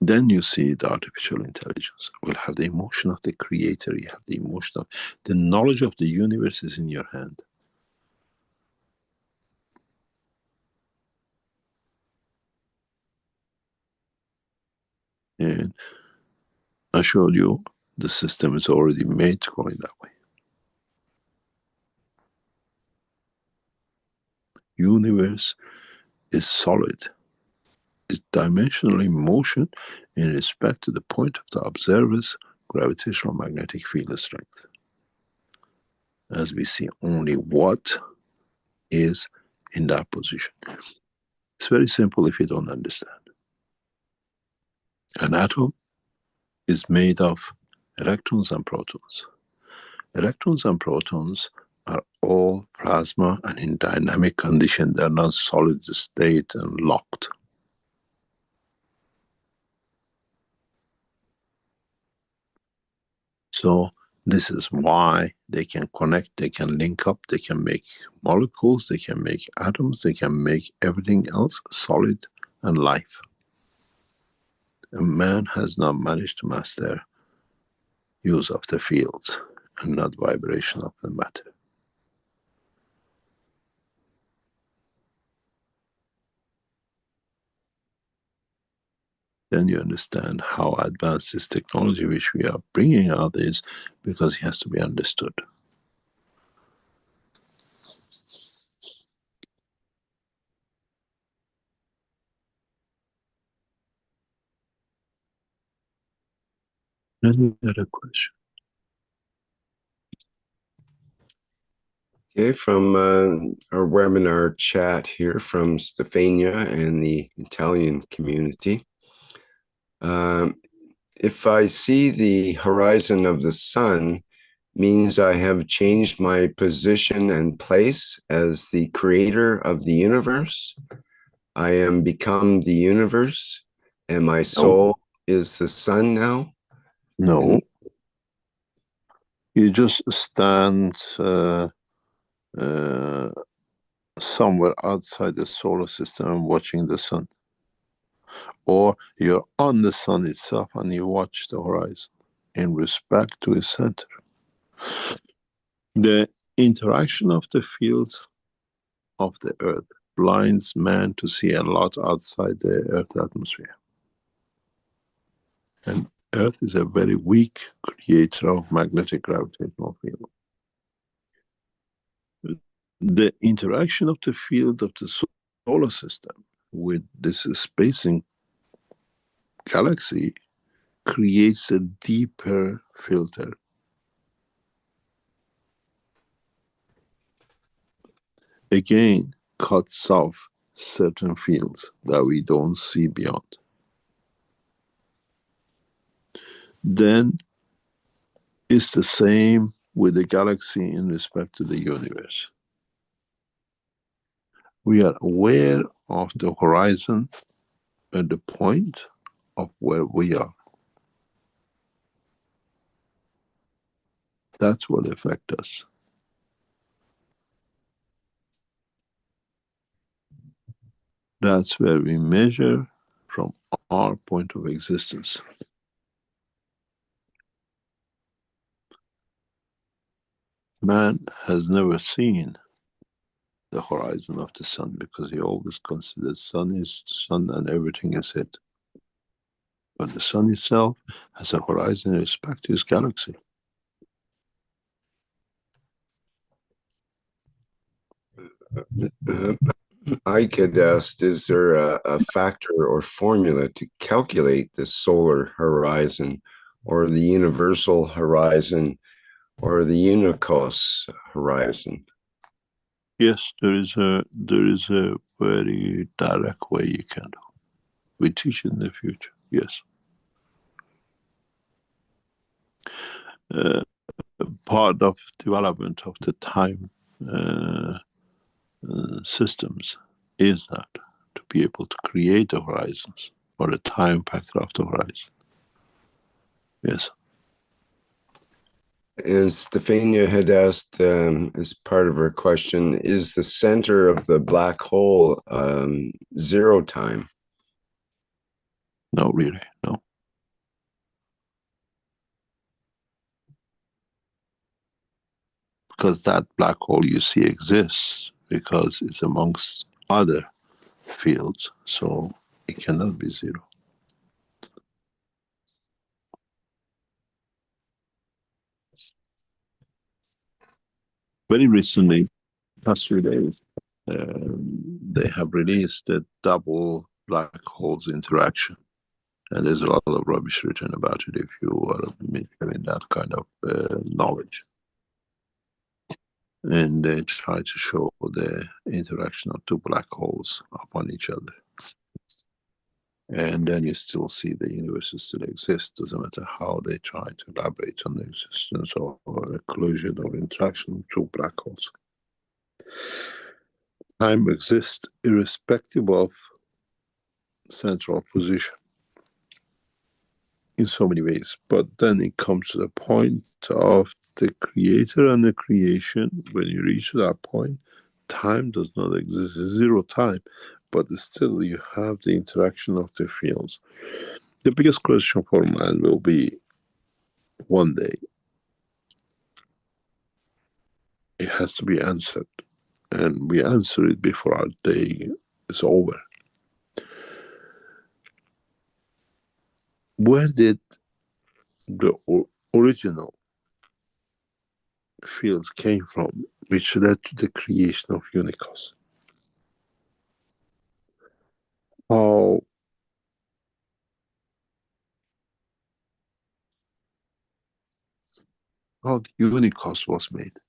Then you see the artificial intelligence will have the emotion of the creator. You have the emotion of the knowledge of the universe is in your hand. And I showed you the system is already made to go in that way. Universe is solid. It's dimensionally motion in respect to the point of the observer's gravitational magnetic field strength. As we see only what is in that position. It's very simple if you don't understand. An atom is made of electrons and protons. Electrons and protons are all plasma and in dynamic condition. They're not solid state and locked. So this is why they can connect, they can link up, they can make molecules, they can make atoms, they can make everything else solid and life. And man has not managed to master use of the fields and not vibration of the matter. Then you understand how advanced this technology which we are bringing out is, because it has to be understood. Any other question? Okay, from our webinar chat here from Stefania and the Italian community. If I see the horizon of the sun, means I have changed my position and place as the creator of the universe. I am become the universe, and my soul is the sun now. No. You just stand somewhere outside the solar system and watching the sun. Or you're on the sun itself and you watch the horizon in respect to its center. The interaction of the fields of the Earth blinds man to see a lot outside the Earth atmosphere. And Earth is a very weak creator of magnetic gravitational field. The interaction of the field of the solar system with this spacing galaxy creates a deeper filter. Again, cuts off certain fields that we don't see beyond. Then it's the same with the galaxy in respect to the universe. We are aware of the horizon at the point of where we are. That's what affects us. That's where we measure from our point of existence. Man has never seen the horizon of the sun because he always considers sun is the sun and everything is it. But the sun itself has a horizon in respect to its galaxy. I could ask, is there a factor or formula to calculate the solar horizon or the universal horizon or the Unicos horizon? Yes, there is a very direct way you can do. We teach in the future, yes. Part of development of the time systems is that to be able to create the horizons or the time factor of the horizon. Yes. And Stefania had asked, as part of her question, is the center of the black hole zero time? No, really, no. Because that black hole you see exists because it's amongst other fields, so it cannot be zero. Very recently, past few days, they have released a double black holes interaction. And there's a lot of rubbish written about it if you are having that kind of knowledge. And they try to show the interaction of two black holes upon each other. And then you still see the universe still exists. Doesn't matter how they try to elaborate on the existence or a collision or interaction of two black holes. Time exists irrespective of central position in so many ways. But then it comes to the point of the creator and the creation. When you reach that point, time does not exist, it's zero time. But still you have the interaction of the fields. The biggest question for man will be one day. It has to be answered. And we answer it before our day is over. Where did the original fields came from, which led to the creation of Unicos? How the Unicos was made.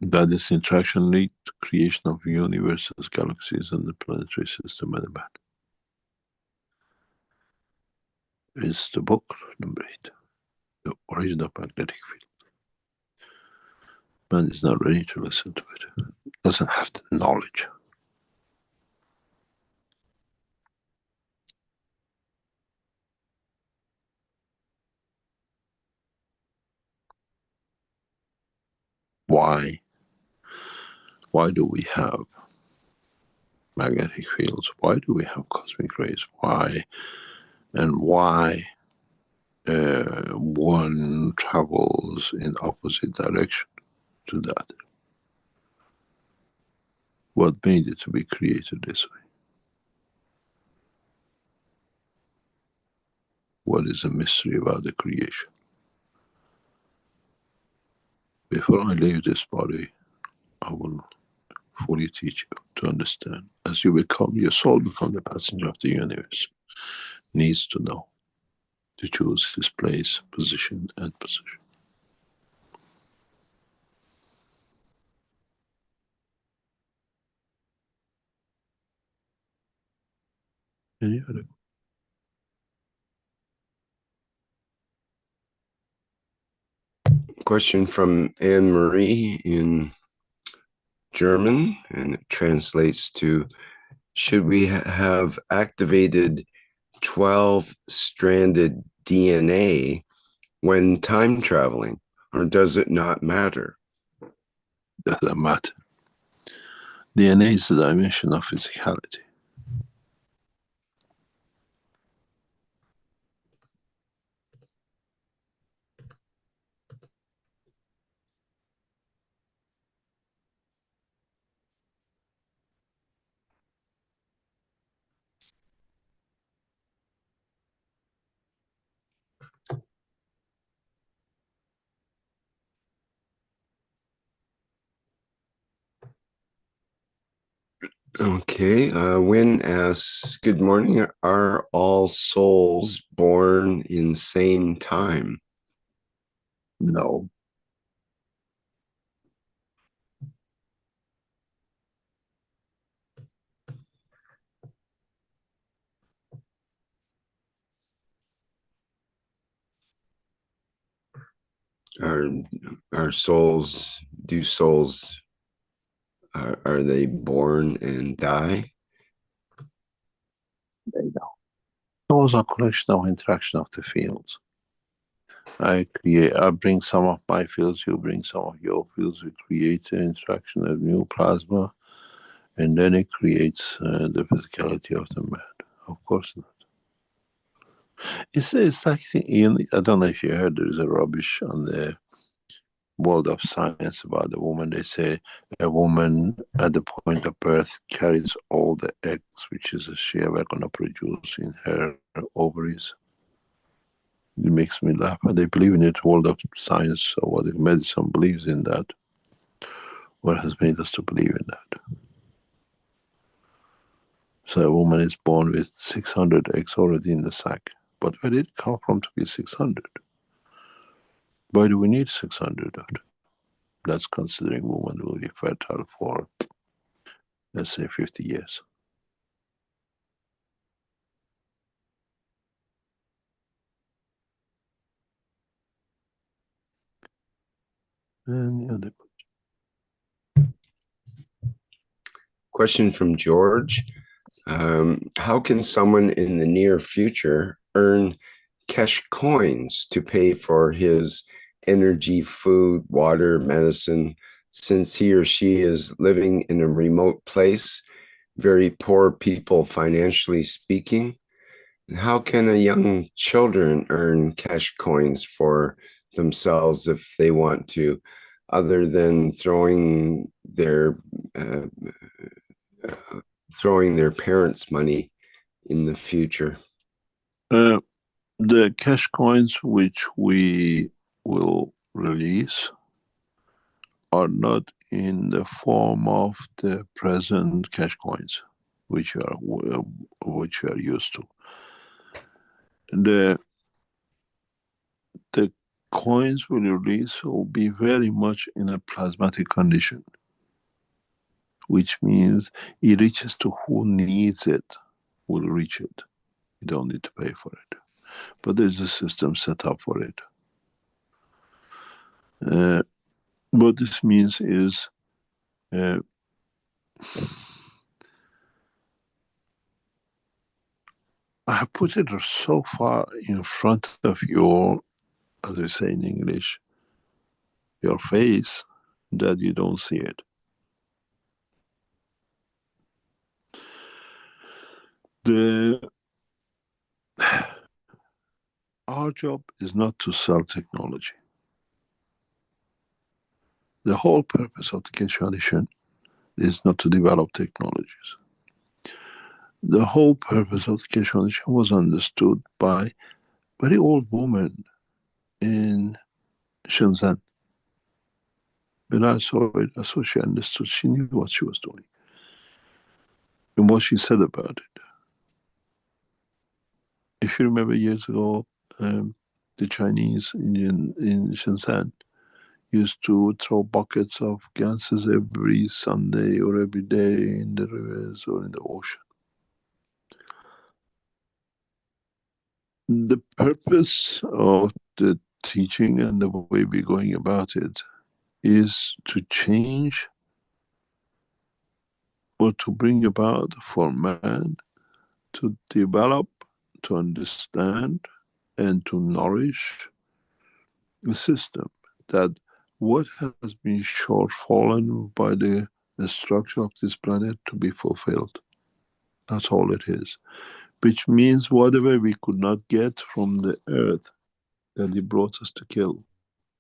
That this interaction lead to creation of universes, galaxies, and the planetary system and the man. It's the book number 8, the origin of magnetic field. Man is not ready to listen to it. Doesn't have the knowledge. Why? Why do we have magnetic fields? Why do we have cosmic rays? Why and why one travels in opposite direction to that. What made it to be created this way? What is the mystery about the creation? Before I leave this body, I will fully teach you to understand. As you become, your soul become the passenger of the universe, needs to know, to choose his place, position and position. Any other? Question from Anne Marie in German, and it translates to, should we have activated 12-stranded DNA when time traveling, or does it not matter? Doesn't matter. DNA is the dimension of physicality. Okay, Wynn asks, good morning. Are all souls born in same time? No. Are souls, do souls, are they born and die? They don't. Those are collection of interaction of the fields. I bring some of my fields, you bring some of your fields, we create an interaction of new plasma, and then it creates the physicality of the man. Of course not. It's like, I don't know if you heard, there is a rubbish on the world of science about the woman. They say a woman at the point of birth carries all the eggs which is she ever going to produce in her ovaries. It makes me laugh. And they believe in it, world of science, or what medicine believes in that. What has made us to believe in that? So a woman is born with 600 eggs already in the sac. But where did it come from to be 600? Why do we need 600 of them? That's considering woman will be fertile for, let's say, 50 years. And the other Question from George. How can someone in the near future earn Keshe coins to pay for his energy, food, water, medicine, since he or she is living in a remote place, very poor people financially speaking? And how can a young children earn Keshe coins for themselves if they want to, other than throwing their parents' money in the future? the Keshe coins which we will release are not in the form of the present Keshe coins, which you are used to. The coins we release will be very much in a plasmatic condition, which means it reaches to who needs it, will reach it. You don't need to pay for it. But there's a system set up for it. What this means is I have put it so far in front of your, as we say in English, your face, that you don't see it. Our job is not to sell technology. The whole purpose of the Keshe Foundation is not to develop technologies. The whole purpose of the Keshe Foundation was understood by a very old woman in Shenzhen. When I saw it, I saw she understood, she knew what she was doing and what she said about it. If you remember years ago, the Chinese in Shenzhen used to throw buckets of gases every Sunday or every day in the rivers or in the ocean. The purpose of the teaching and the way we're going about it is to change or to bring about for man to develop, to understand, and to nourish a system that what has been shortfallen by the structure of this planet to be fulfilled. That's all it is. Which means whatever we could not get from the earth that it brought us to kill,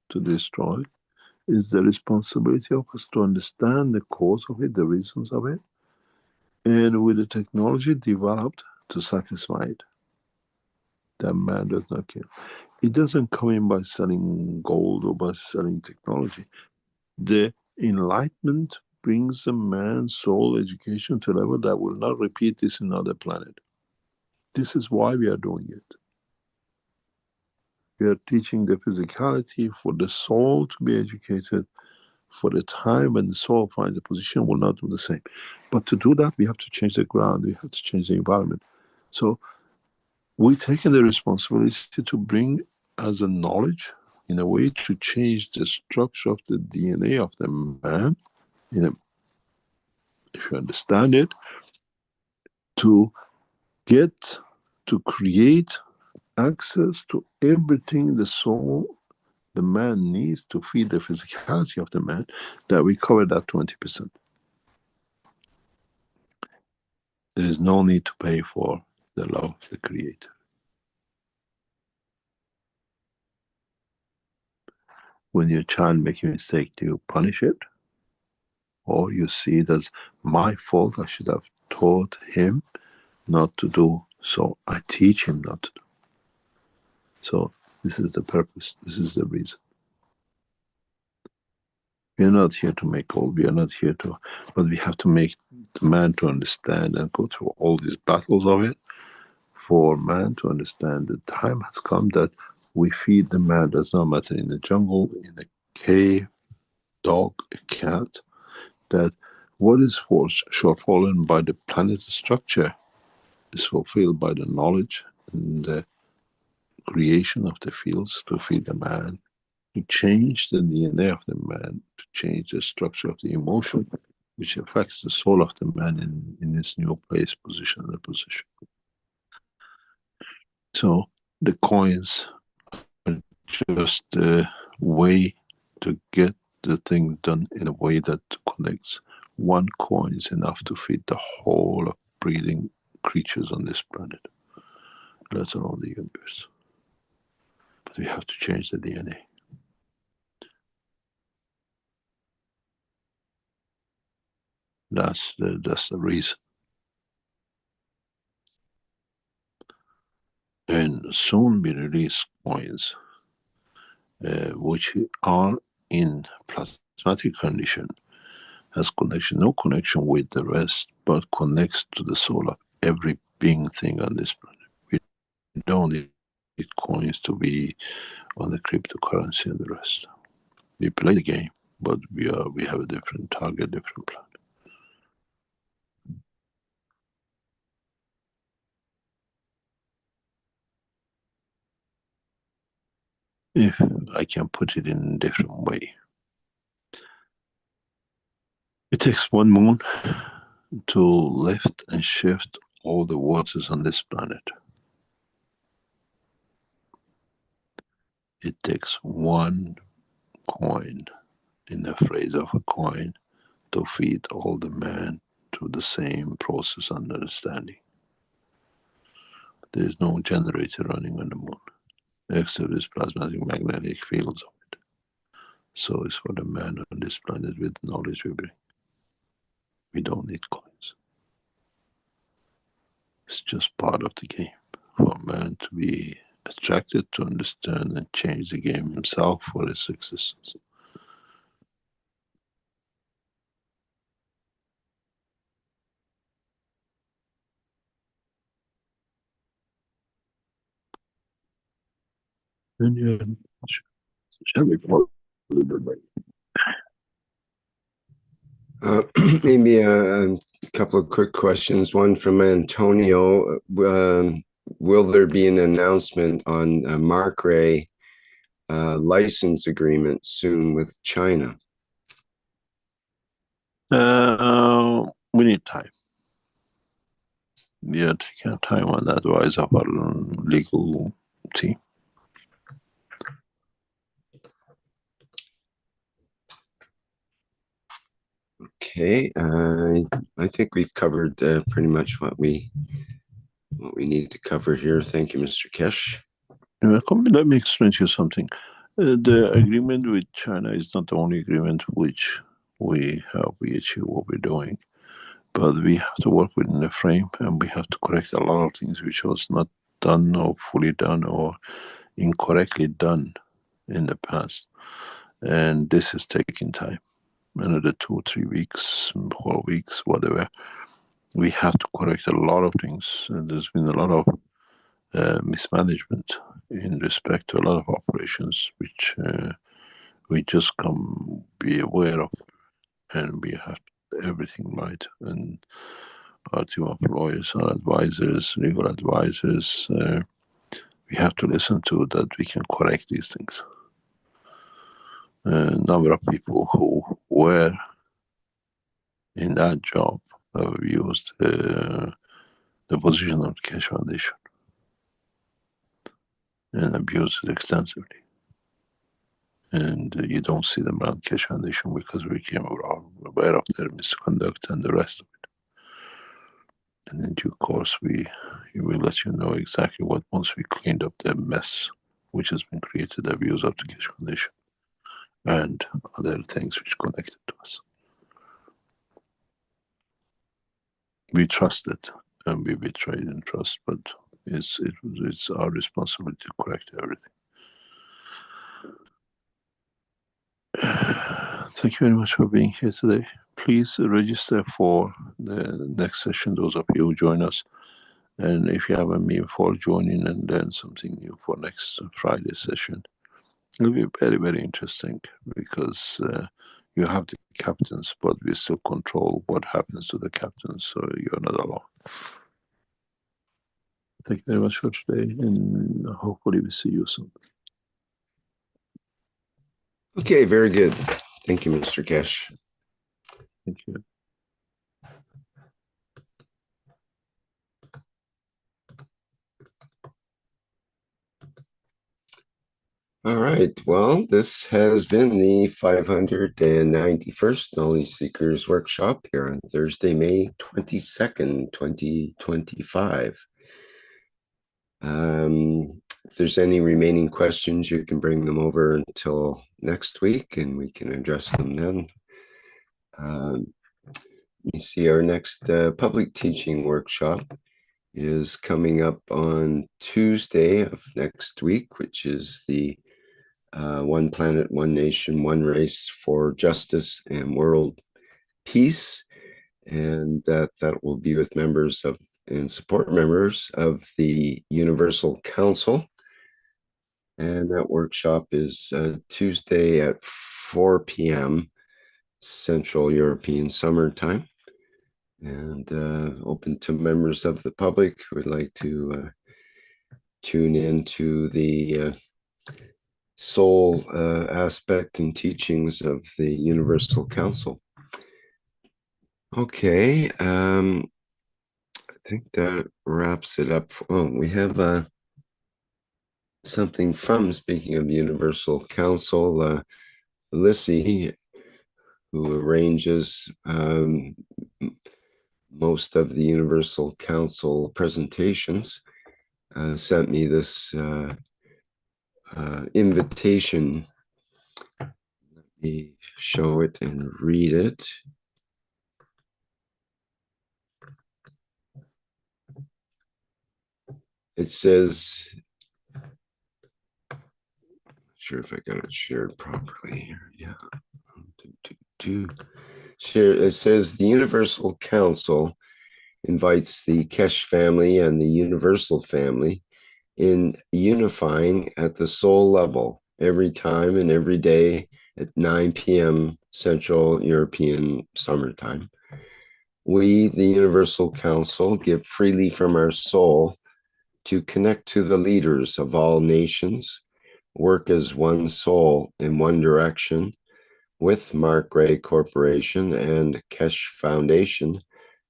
to destroy, is the responsibility of us to understand the cause of it, the reasons of it, and with the technology developed to satisfy it. That man does not kill. It doesn't come in by selling gold or by selling technology. The enlightenment brings a man's soul education to a level that will not repeat this in another planet. This is why we are doing it. We are teaching the physicality for the soul to be educated for the time when the soul finds a position will not do the same. But to do that, we have to change the ground, we have to change the environment. So we're taking the responsibility to bring as a knowledge, in a way, to change the structure of the DNA of the man, if you understand it, to get, to create access to everything the soul, the man needs to feed the physicality of the man, that we cover that 20%. There is no need to pay for the love of the Creator. When your child makes a mistake, do you punish it? Or you see it as my fault, I should have taught him not to do, so I teach him not to do. So this is the purpose, this is the reason. We are not here to make gold, we are not here to, but we have to make the man to understand and go through all these battles of it, for man to understand the time has come that we feed the man. Does not matter in the jungle, in a cave, dog, a cat, that what is shortfallen by the planet's structure is fulfilled by the knowledge and the creation of the fields to feed the man, to change the DNA of the man, to change the structure of the emotion, which affects the soul of the man in its new place, position and position. So the coins are just a way to get the thing done in a way that connects. One coin is enough to feed the whole of breathing creatures on this planet, let alone the universe. But we have to change the DNA. That's the reason. And soon we release coins which are in plasmatic condition, has connection, no connection with the rest, but connects to the soul of every being thing on this planet. We don't need coins to be on the cryptocurrency and the rest. We play the game, but we have a different target, different plan. If I can put it in a different way, it takes one moon to lift and shift all the waters on this planet. It takes one coin, in the phrase of a coin, to feed all the man through the same process and understanding. There is no generator running on the moon. except these plasmatic magnetic fields of it. So it's for the man on this planet with knowledge we bring. We don't need coins. It's just part of the game for man to be attracted to understand and change the game himself for his existence. And yeah, shall we call it a day? Maybe a couple of quick questions. One from Antonio. Will there be an announcement on Mark Ray license agreement soon with China? We need time. We are taking time on the advice of our legal team. Okay, I think we've covered pretty much what we need to cover here. Thank you, Mr. Keshe. Let me explain to you something. The agreement with China is not the only agreement which we achieve what we're doing, but we have to work within the frame, and we have to correct a lot of things which was not done or fully done or incorrectly done in the past. And this is taking time, another 2 or 3 weeks, 4 weeks, whatever. We have to correct a lot of things. And there's been a lot of mismanagement in respect to a lot of operations which we just come be aware of, and we have everything right. And our team of lawyers, our advisors, legal advisors, we have to listen to that we can correct these things. A number of people who were in that job have used the position of the Keshe Foundation and abused it extensively. And you don't see them around Keshe Foundation because we became aware of their misconduct and the rest of it. And in due course, we will let you know exactly what, once we cleaned up the mess which has been created, the abuse of the Keshe Foundation and other things which connected to us. We trusted and we betrayed in trust, but it's our responsibility to correct everything. Thank you very much for being here today. Please register for the next session, those of you who join us. And if you have a mean for joining and learn something new for next Friday session, it'll be very, very interesting because you have the captains, but we still control what happens to the captains, so you're not alone. Thank you very much for today, and hopefully we see you soon. Okay, very good. Thank you, Mr. Keshe. Thank you. All right. Well, this has been the 591st Knowledge Seekers Workshop here on Thursday, May 22nd, 2025. If there's any remaining questions, you can bring them over until next week and we can address them then. You see our next public teaching workshop is coming up on Tuesday of next week, which is the One Planet, One Nation, One Race for Justice and World Peace. And that will be with members of and support members of the Universal Council. And that workshop is Tuesday at 4 p.m. Central European Summer Time, and open to members of the public who would like to tune into the soul aspect and teachings of the Universal Council. Okay, I think that wraps it up. Oh, we have something from, speaking of Universal Council, Lissy, who arranges most of the Universal Council presentations, sent me this invitation. Let me show it and read it. It says, not sure if I got it shared properly here. Yeah. Share. It says the Universal Council invites the Keshe family and the Universal family in unifying at the soul level every time and every day at 9 p.m. Central European Summertime. We, the Universal Council, give freely from our soul to connect to the leaders of all nations, work as one soul in one direction with Mark Gray Corporation and Keshe Foundation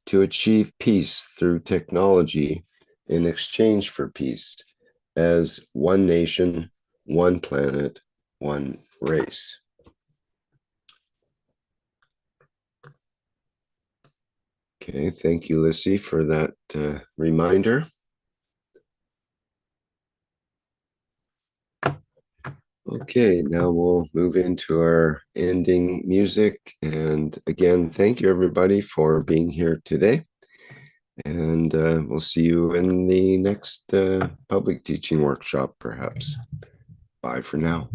to achieve peace through technology in exchange for peace as one nation, one planet, one race. Okay, thank you, Lissy, for that reminder. Okay, now we'll move into our ending music. And again, thank you everybody for being here today. And we'll see you in the next public teaching workshop, perhaps. Bye for now.